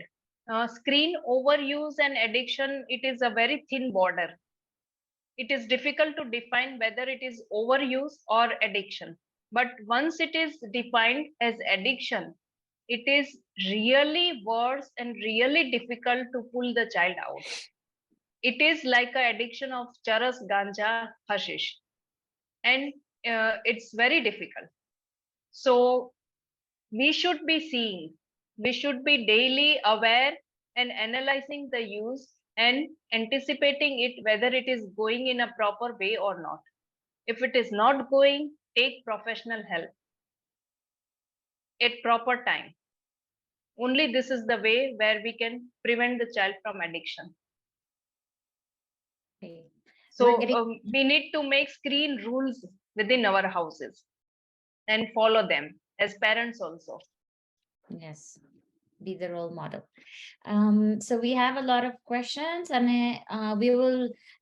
screen overuse and addiction, it is a very thin border. It is difficult to define whether it is overuse or addiction. But once it is defined as addiction, it is really worse and really difficult to pull the child out. It is like an addiction of charas, ganja, hashish. And it's very difficult. So we should be seeing, we should be daily aware and analyzing the use and anticipating it, whether it is going in a proper way or not. If it is not going, take professional help at proper time. Only this is the way where we can prevent the child from addiction.
Okay.
So we need to make screen rules within our houses and follow them as parents also.
Yes, be the role model. So we have a lot of questions, and we will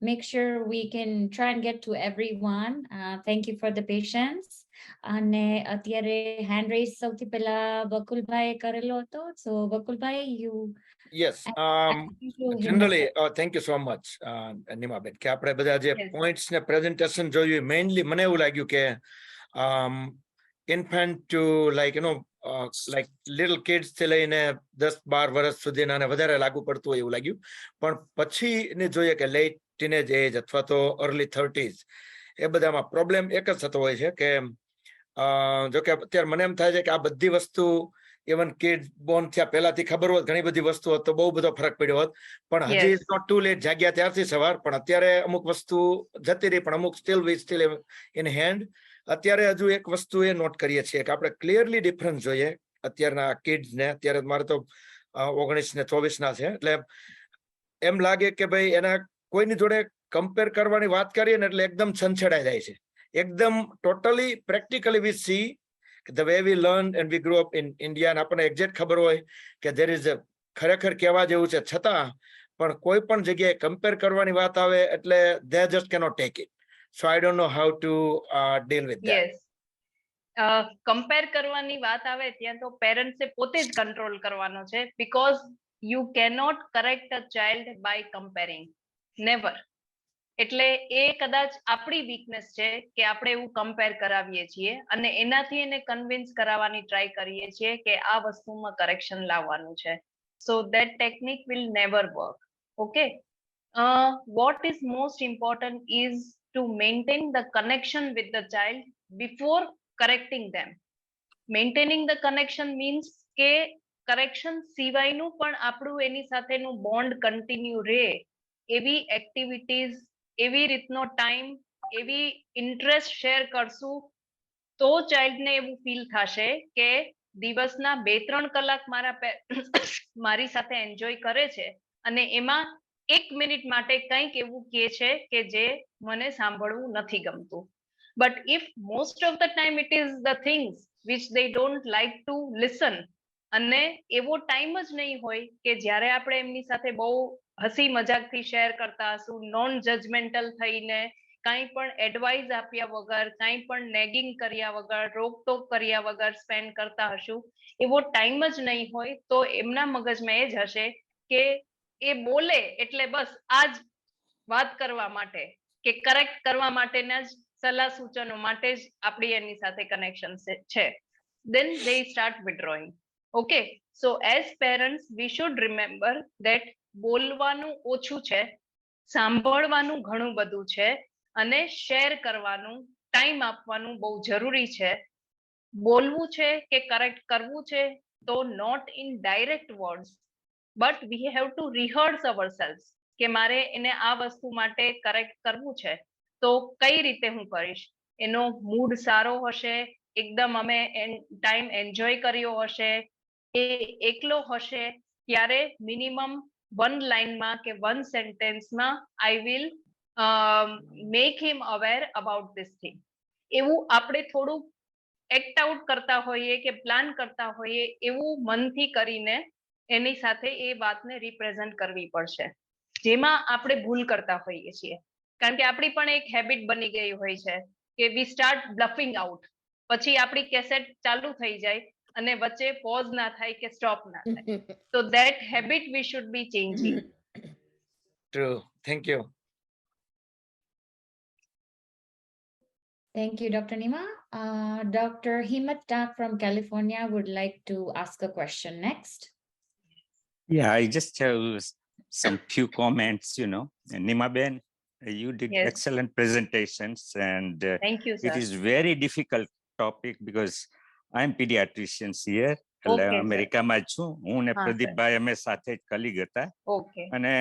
make sure we can try and get to everyone. Thank you for the patience. અને અત્યારે hand raise સૌથી પહેલા બકુલભાઈ કરેલો હતો. So Bakulbhai, you
Yes, generally, thank you so much, Nimaben, કે આપણે બધા જે પોઈન્ટ્સ ને પ્રેઝન્ટેશન જોયું, મેઇનલી મને એવું લાગ્યું કે infant to like like little kids થી લઈને 10-12 વર્ષ સુધીના ને વધારે લાગુ પડતું હોય એવું લાગ્યું. પણ પછી ને જોઈએ કે લેટ ટીનેજ એજ અથવા તો અર્લી 30s એ બધામાં પ્રોબ્લેમ એક જ થતો હોય છે કે જો કે અત્યારે મને એમ થાય છે કે આ બધી વસ્તુ ઇવન કિડ બોર્ન થયા પહેલાથી ખબર હોત ઘણી બધી વસ્તુ હોત તો બહુ બધો ફરક પડ્યો હોત. પણ હજી ઇટ્સ નોટ ટુ લેટ, જાગ્યા ત્યારથી સવાર, પણ અત્યારે અમુક વસ્તુ જતી રહી, પણ અમુક સ્ટીલ ઇન હેન્ડ. અત્યારે હજુ એક વસ્તુ એ નોટ કરીએ છીએ કે આપણે ક્લિયરલી ડિફરન્સ જોઈએ અત્યારના કિડ્સ ને. અત્યારે મારે તો 19 ને 24 ના છે, એટલે એમ લાગે કે ભાઈ એના કોઈની જોડે કમ્પેર કરવાની વાત કરીએ ને એટલે એકદમ છંછેડાઈ જાય છે. એકદમ totally practically we see the way we learned and we grew up in India, and આપણને એક્ઝેક્ટ ખબર હોય કે there is a ખરેખર કહેવા જેવું છે, છતાં પણ કોઈ પણ જગ્યાએ કમ્પેર કરવાની વાત આવે એટલે they just cannot take it. So I don't know how to deal with that.
Yes. Compare કરવાની વાત આવે ત્યાં તો પેરેન્ટ્સે પોતે જ કંટ્રોલ કરવાનો છે, because you cannot correct a child by comparing. Never. એટલે એ કદાચ આપણી વીકનેસ છે કે આપણે એવું કમ્પેર કરાવીએ છીએ અને એનાથી એને કન્વિન્સ કરાવવાની ટ્રાય કરીએ છીએ કે આ વસ્તુમાં કરેક્શન લાવવાનું છે. So that technique will never work. Okay. What is most important is to maintain the connection with the child before correcting them. Maintaining the connection means કે કરેક્શન સિવાયનું પણ આપણું એની સાથેનું બોન્ડ કન્ટિન્યુ રહે એવી એક્ટિવિટીઝ, એવી રીતનો ટાઈમ, એવી interest share કરશું તો ચાઇલ્ડને એવું ફીલ થશે કે દિવસના 2-3 કલાક મારી સાથે એન્જોય કરે છે અને એમાં 1 મિનિટ માટે કંઈક એવું કહે છે કે જે મને સાંભળવું નથી ગમતું. But if most of the time it is the things which they don't like to listen, અને એવો ટાઈમ જ નહીં હોય કે જ્યારે આપણે એમની સાથે બહુ હસી મજાકથી શેર કરતા હશું, નોન જજમેન્ટલ થઈને કાંઈ પણ એડવાઇસ આપ્યા વગર, કાંઈ પણ નેગિંગ કર્યા વગર, રોકટોક કર્યા વગર સ્પેન્ડ કરતા હશું, એવો ટાઈમ જ નહીં હોય, તો એમના મગજમાં એ જ હશે કે એ બોલે એટલે બસ આ જ વાત કરવા માટે કે કરેક્ટ કરવા માટેના જ સલાહ સૂચનો માટે જ આપણી એની સાથે કનેક્શન છે. Then they start withdrawing. Okay, so as parents we should remember that બોલવાનું ઓછું છે, સાંભળવાનું ઘણું બધું છે અને શેર કરવાનું, ટાઈમ આપવાનું બહુ જરૂરી છે. બોલવું છે કે કરેક્ટ કરવું છે તો not in direct words, but we have to rehearse ourselves કે મારે એને આ વસ્તુ માટે કરેક્ટ કરવું છે તો કઈ રીતે હું કરીશ. એનો મૂડ સારો હશે, એકદમ અમે ટાઈમ એન્જોય કર્યો હશે, એ એકલો હશે, ત્યારે મિનિમમ 1 લાઇનમાં કે 1 સેન્ટેન્સમાં I will make him aware about this thing. એવું આપણે થોડું એક્ટ આઉટ કરતા હોઈએ કે પ્લાન કરતા હોઈએ, એવું મનથી કરીને એની સાથે એ વાતને રિપ્રેઝન્ટ કરવી પડશે, જેમાં આપણે ભૂલ કરતા હોઈએ છીએ. કારણ કે આપણી પણ એક હેબિટ બની ગઈ હોય છે કે વી સ્ટાર્ટ બ્લફિંગ આઉટ, પછી આપણી કેસેટ ચાલુ થઈ જાય અને વચ્ચે પોઝ ના થાય કે સ્ટોપ ના થાય. તો that habit we should be changing.
True. Thank you.
Thank you, Dr. Neema. Dr. Himat from California would like to ask a question next.
Yeah, I just have some few comments, Neema Ben, you did
Yes.
excellent presentations, and
Thank you,
it
sir.
is very difficult topic because I'm pediatricians here.
Okay, sir.
અમેરિકામાં જ છું હું ને
હા,
પ્રદીપભાઈ અમે સાથે જ colleague હતા
Okay.
અને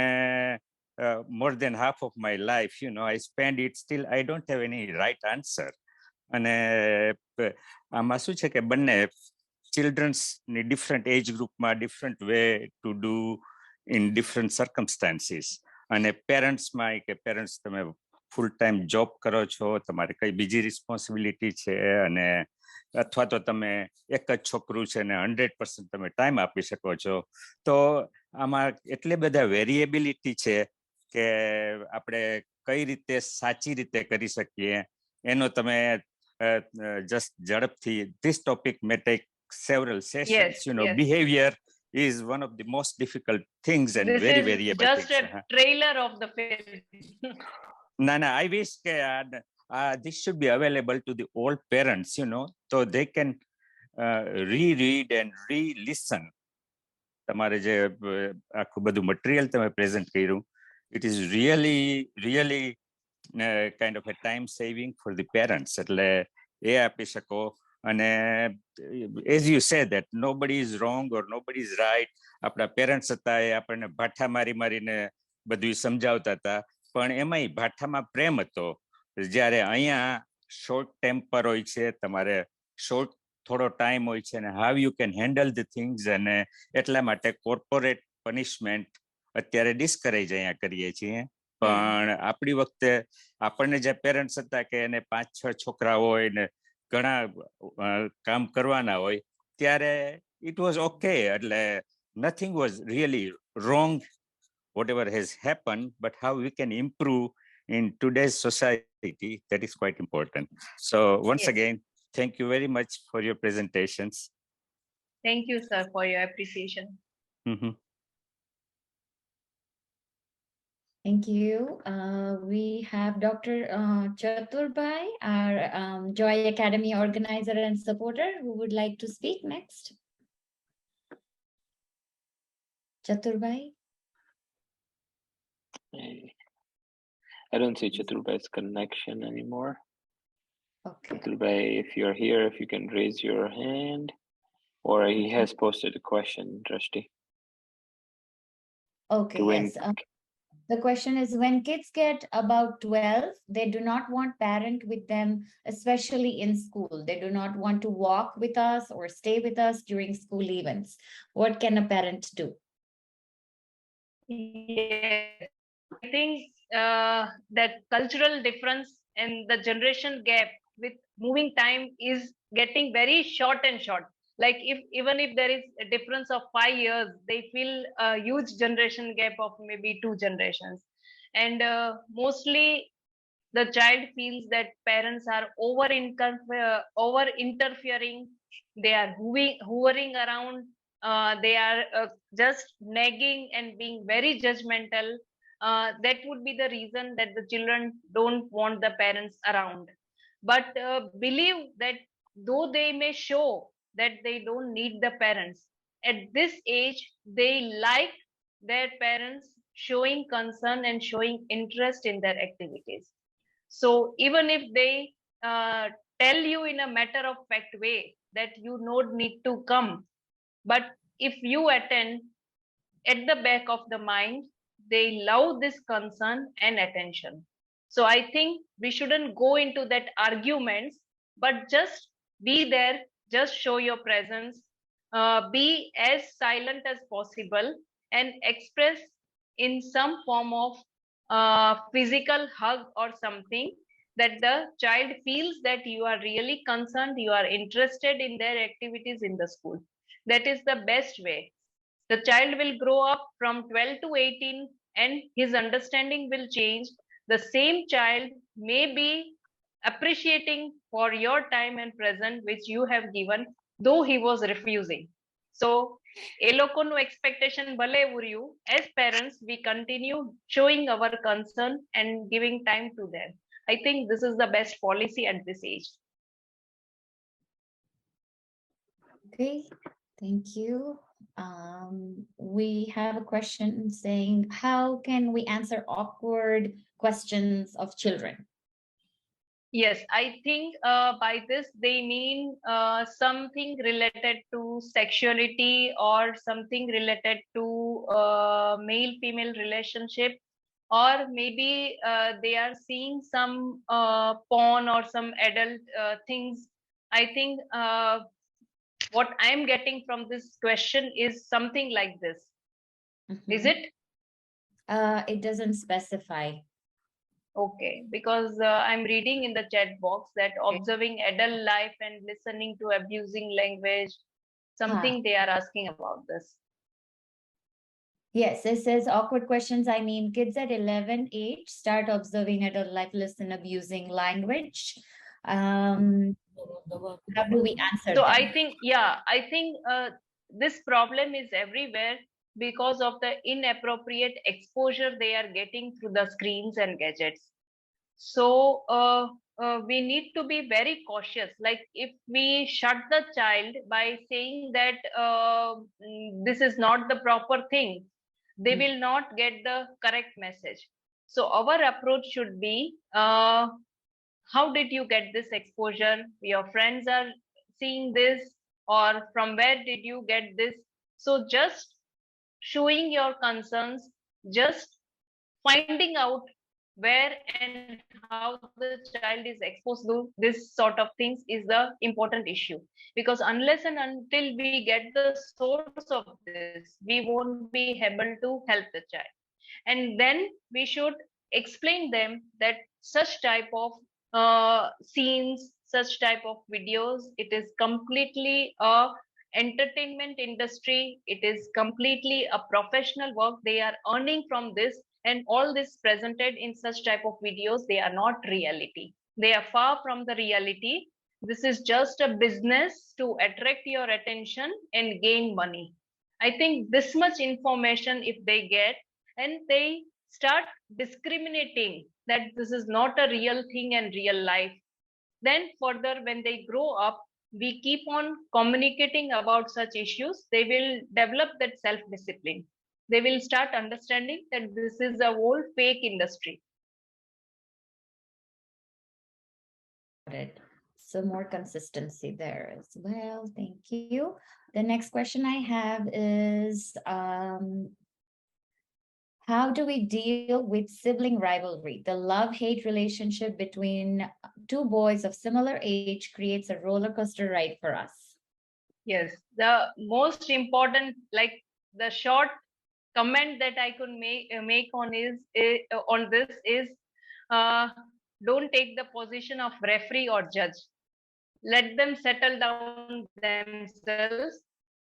more than half of my life, I spend it still I don't have any right answer. અને આમાં શું છે કે બંને ચિલ્ડ્રન્સની ડિફરન્ટ એજ ગ્રુપમાં different way to do in different circumstances. અને પેરેન્ટ્સમાં કે પેરેન્ટ્સ તમે ફૂલ ટાઈમ જોબ કરો છો, તમારે કઈ બીજી રિસ્પોન્સિબિલિટી છે, અને અથવા તો તમે એક જ છોકરું છે ને 100% તમે ટાઈમ આપી શકો છો. તો આમાં એટલી બધા વેરિએબિલિટી છે કે આપણે કઈ રીતે સાચી રીતે કરી શકીએ એનો તમે જસ્ટ ઝડપથી this topic may take several sessions.
Yes.
Behavior is one of the most difficult things and
This
very
is
variable
just
things.
a trailer of the film.
No, I wish this should be available to the all parents, so they can reread and re-listen. તમારે જે આખું બધું material તમે present કર્યું, it is really kind of a time saving for the parents. એટલે એ આપી શકો. અને as you say that nobody is wrong or nobody is right. આપણા પેરેન્ટ્સ હતા એ આપણને ભાઠા મારીને બધું સમજાવતા હતા, પણ એમાંય ભાઠામાં પ્રેમ હતો. જ્યારે અહીંયા શોર્ટ ટેમ્પર હોય છે, તમારે શોર્ટ થોડો ટાઈમ હોય છે, અને how you can handle the things. અને એટલા માટે કોર્પોરેટ પનિશમેન્ટ અત્યારે ડિસ્કરેજ અહીંયા કરીએ છીએ. પણ આપણી વખતે આપણને જે પેરેન્ટ્સ હતા કે એને 5-6 છોકરા હોય ને ઘણા કામ કરવાના હોય, ત્યારે ઇટ વોઝ ઓકે. એટલે nothing was really wrong whatever has happened, but how we can improve in today's society, that is quite important. So once
Yes.
again, thank you very much for your presentations.
Thank you, sir, for your appreciation.
Mm-hmm.
Thank you. We have Dr. Chaturbai, our Joy Academy organizer and supporter, who would like to speak next. Chaturbai?
I don't see Chaturbai's connection anymore.
Okay.
Chaturbai, if you're here, if you can raise your hand, or he has posted a question, Drashti.
Okay,
To
yes. The question is, when kids get about 12, they do not want parent with them, especially in school. They do not want to walk with us or stay with us during school events. What can a parent do?
Yes, I think that cultural difference and the generation gap with moving time is getting very short and short. Like if even if there is a difference of 5 years, they feel a huge generation gap of maybe 2 generations, and mostly the child feels that parents are over interfering. They are hovering around. They are just nagging and being very judgmental. That would be the reason that the children don't want the parents around. But believe that though they may show that they don't need the parents, at this age they like their parents showing concern and showing interest in their activities. So even if they tell you in a matter of fact way that you don't need to come, but if you attend, at the back of the mind, they love this concern and attention. So I think we shouldn't go into that arguments, but just be there, just show your presence, be as silent as possible, and express in some form of physical hug or something, that the child feels that you are really concerned, you are interested in their activities in the school. That is the best way. The child will grow up from 12 to 18 and his understanding will change. The same child may be appreciating for your time and present which you have given, though he was refusing. So, એ લોકોનું expectation ભલે એવું રહ્યું, as parents, we continue showing our concern and giving time to them. I think this is the best policy at this age.
Okay, thank you. We have a question saying, how can we answer awkward questions of children?
Yes, I think by this they mean something related to sexuality or something related to male-female relationship, or maybe they are seeing some porn or some adult things. I think what I'm getting from this question is something like this. Is it?
It doesn't specify.
Okay, because I'm reading in the chat box that observing adult life and listening to abusing language, something they are asking about this.
Yes, it says awkward questions. I mean, kids at 11 age start observing adult life, listen, abusing language. How do we answer
So
them?
I think, yeah, I think this problem is everywhere because of the inappropriate exposure they are getting through the screens and gadgets. So we need to be very cautious. Like if we shut the child by saying that this is not the proper thing, they will not get the correct message. So our approach should be, how did you get this exposure? Your friends are seeing this, or from where did you get this? So just showing your concerns, just finding out where and how the child is exposed to this sort of things is the important issue. Because unless and until we get the source of this, we won't be able to help the child. And then we should explain them that such type of scenes, such type of videos, it is completely a entertainment industry, it is completely a professional work, they are earning from this, and all this presented in such type of videos, they are not reality, they are far from the reality. This is just a business to attract your attention and gain money. I think this much information if they get, and they start discriminating that this is not a real thing and real life, then further when they grow up, we keep on communicating about such issues, they will develop that self-discipline. They will start understanding that this is a whole fake industry.
So more consistency there as well. Thank you. The next question I have is, How do we deal with sibling rivalry? The love-hate relationship between two boys of similar age creates a roller coaster ride for us.
Yes, the most important, like the short comment that I could make on on this is, don't take the position of referee or judge. Let them settle down themselves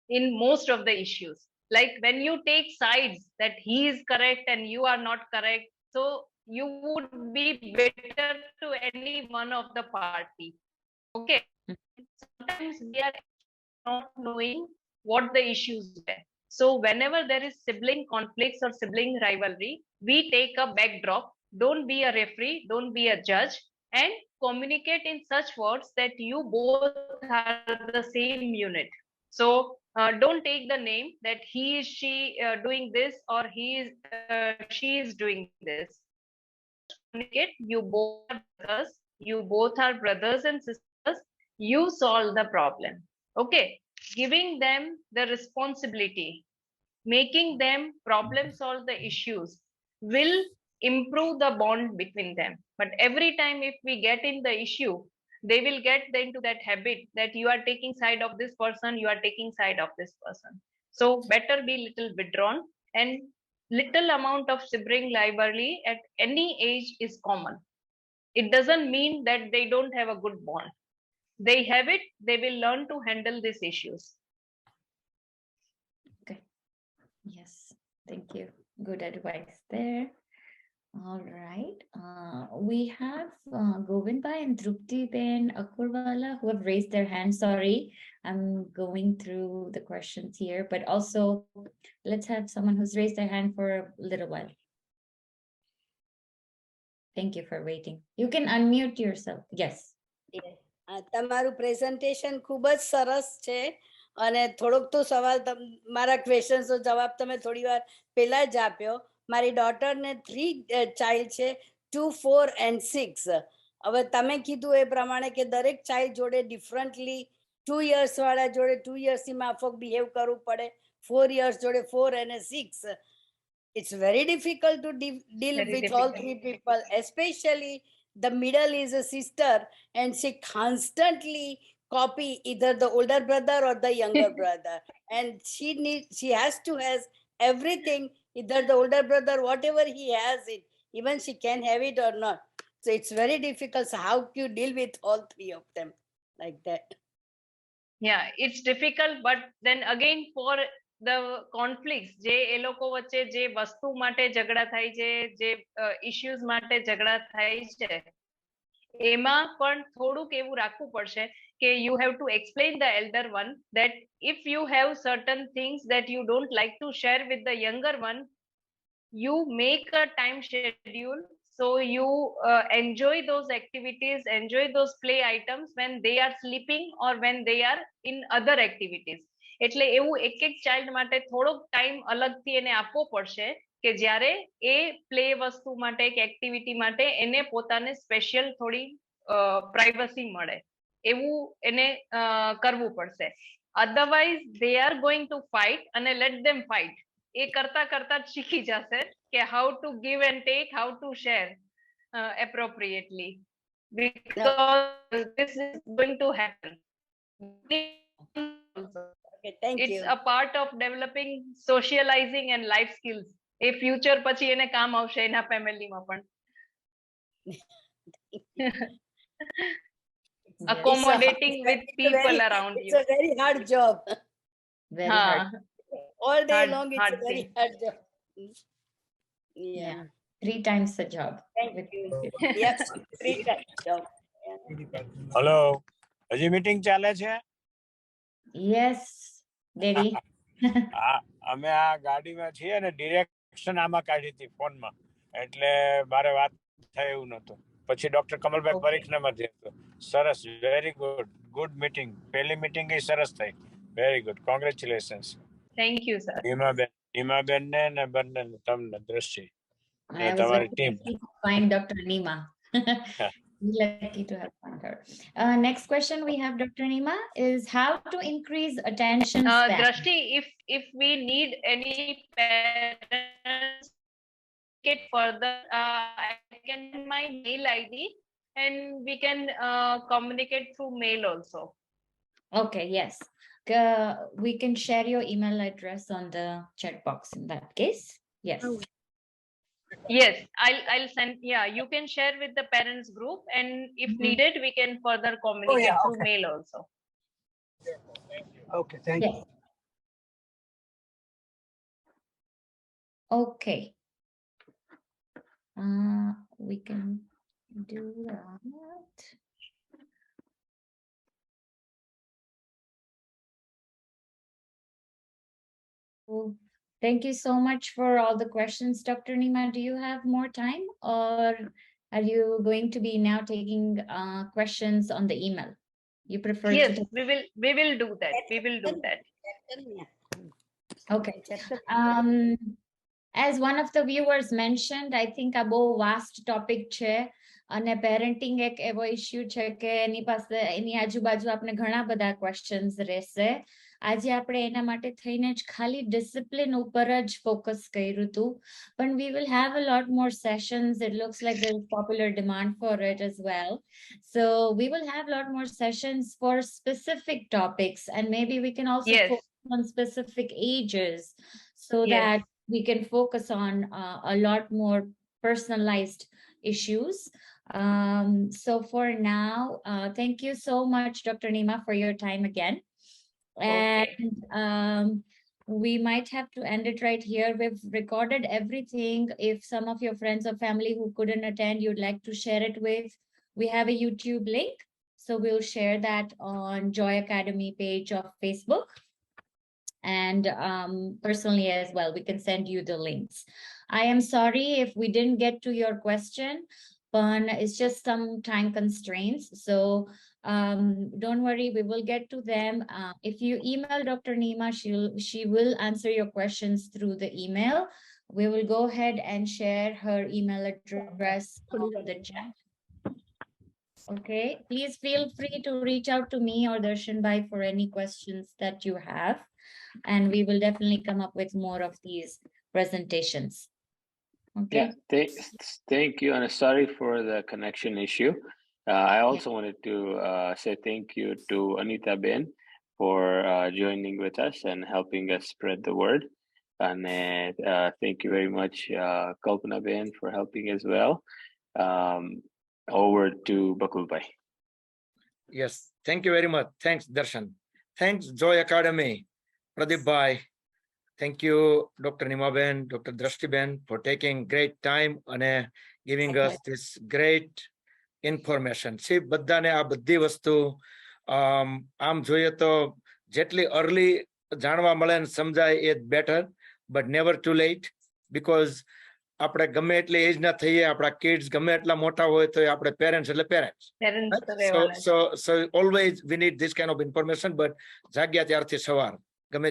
in most of the issues. Like when you take sides that he is correct and you are not correct, so you would be better to any one of the party. Okay. Sometimes we are not knowing what the issues were. So whenever there is sibling conflicts or sibling rivalry, we take a backdrop. Don't be a referee, don't be a judge, and communicate in such words that you both are the same unit. So don't take the name that he is she doing this, or he is she is doing this. Just communicate. You both are brothers. You both are brothers and sisters. You solve the problem. Okay, giving them the responsibility, making them problem solve the issues will improve the bond between them. But every time if we get in the issue, they will get into that habit that you are taking side of this person, you are taking side of this person. So better be little withdrawn, and little amount of sibling rivalry at any age is common. It doesn't mean that they don't have a good bond. They have it, they will learn to handle these issues.
Okay. Yes, thank you. Good advice there. All right. We have Govindbhai and Drupti Ben Akurwala who have raised their hands. Sorry, I'm going through the questions here, but also let's have someone who's raised their hand for a little while. Thank you for waiting. You can unmute yourself. Yes.
તમારું presentation ખૂબ જ સરસ છે અને થોડોક તો સવાલ મારા ક્વેશ્ચન્સનો જવાબ તમે થોડી વાર પહેલા જ આપ્યો. મારી ડોટરને 3 ચાઇલ્ડ છે, 2, 4 and 6. હવે તમે કીધું એ પ્રમાણે કે દરેક ચાઇલ્ડ જોડે ડિફરન્ટલી 2 years વાળા જોડે 2 yearsની માફક બિહેવ કરવું પડે, 4 years જોડે 4 and 6. It's very difficult to deal with all 3 people, especially the middle is a sister and she constantly copy either the older brother or the younger brother, and she has to has everything, either the older brother whatever he has it, even she can have it or not. So it's very difficult. So how do you deal with all 3 of them like that?
Yeah, it's difficult, but then again for the conflicts જે એ લોકો વચ્ચે જે વસ્તુ માટે ઝઘડા થાય છે, જે issues માટે ઝઘડા થાય છે, એમાં પણ થોડુંક એવું રાખવું પડશે કે you have to explain the elder one that if you have certain things that you don't like to share with the younger one, you make a time schedule, so you enjoy those activities, enjoy those play items when they are sleeping or when they are in other activities. એટલે એવું એક એક child માટે થોડોક time અલગથી એને આપવો પડશે કે જ્યારે એ પ્લે વસ્તુ માટે કે એક્ટિવિટી માટે એને પોતાને સ્પેશિયલ થોડી પ્રાઇવસી મળે એવું એને કરવું પડશે. Otherwise they are going to fight અને let them fight. એ કરતા કરતા શીખી જશે કે how to give and take, how to share appropriately, because this is going to happen.
Okay, thank
it's
you.
a part of developing socializing and life skills. A future પછી એને કામ આવશે એના ફેમિલીમાં પણ. Accommodating with people around you.
It's a very hard job.
Very hard.
All day
Hard-
long, it's
hard
a very
thing.
hard job. Yeah.
Yeah. 3 times the job.
Thank you. Yes, 3 times job.
Hello, હજી meeting ચાલે છે?
Yes, Daddy.
અમે આ ગાડીમાં છીએ ને direction આમાં કાઢી હતી ફોનમાં, એટલે મારે વાત થાય એવું નતું. પછી ડોક્ટર કમલભાઈ પરીક્ષામાં જતો. સરસ, વેરી ગુડ, ગુડ મીટિંગ. પહેલી મીટિંગ એ સરસ થઈ. Very good, congratulations.
Thank you, sir.
Nimaben ને બંને તમને દ્રષ્ટિ
I was
તમારી
very
team.
lucky to find Dr. Neema. Lucky to have found her. Next question we have, Dr. Neema, is how to increase attention span.
Drashti, if we need any parents communicate further. I can send my mail ID and we can communicate through mail also.
Okay, yes. We can share your email address on the chat box in that case. Yes.
Yes, I'll send. Yeah, you can share with the parents group, and if needed, we can further communicate through mail also.
Okay, thank you.
Yes. Okay. We can do that. Well, thank you so much for all the questions, Dr. Neema. Do you have more time, or are you going to be now taking questions on the email? You prefer
Yes,
to?
we will do that. We will do that.
Okay. As one of the viewers mentioned, I think a બહુ vast topic છે અને parenting એક એવો issue છે કે એની પાસે એની આજુબાજુ આપણે ઘણા બધા questions રહેશે. આજે આપણે એના માટે થઈને જ ખાલી discipline ઉપર જ focus કર્યું હતું. But we will have a lot more sessions. It looks like there is popular demand for it as well. So we will have a lot more sessions for specific topics, and maybe we can also focus on specific ages so that we can focus on a lot more personalized issues. So for now, thank you so much, Dr. Neema, for your time again. And we might have to end it right here. We've recorded everything. If some of your friends or family who couldn't attend, you'd like to share it with, we have a YouTube link. So we'll share that on Joy Academy page of Facebook. And personally as well, we can send you the links. I am sorry if we didn't get to your question, but it's just some time constraints. So don't worry, we will get to them. If you email Dr. Neema, she will answer your questions through the email. We will go ahead and share her email address on the chat. Okay, please feel free to reach out to me or Darshan Bhai for any questions that you have. And we will definitely come up with more of these presentations. Okay.
Yeah, thank you, and sorry for the connection issue. I also wanted to say thank you to Anita Ben for joining with us and helping us spread the word. And thank you very much, Kalpana Ben, for helping as well. Over to Bakul Bhai.
Yes, thank you very much. Thanks, Darshan. Thanks, Joy Academy. Pradeep Bhai, thank you, Dr. Neema Ben, Dr. Drashti Ben, for taking great time and giving us this great information. See, બધાને આ બધી વસ્તુ આમ જોઈએ તો જેટલી early જાણવા મળે ને સમજાય it better, but never too late, because આપણે ગમે એટલી એજ ના થઈએ, આપણા kids ગમે એટલા મોટા હોય તો આપણે parents એટલે parents. So always we need this kind of information, but જાગ્યા ત્યારથી સવાર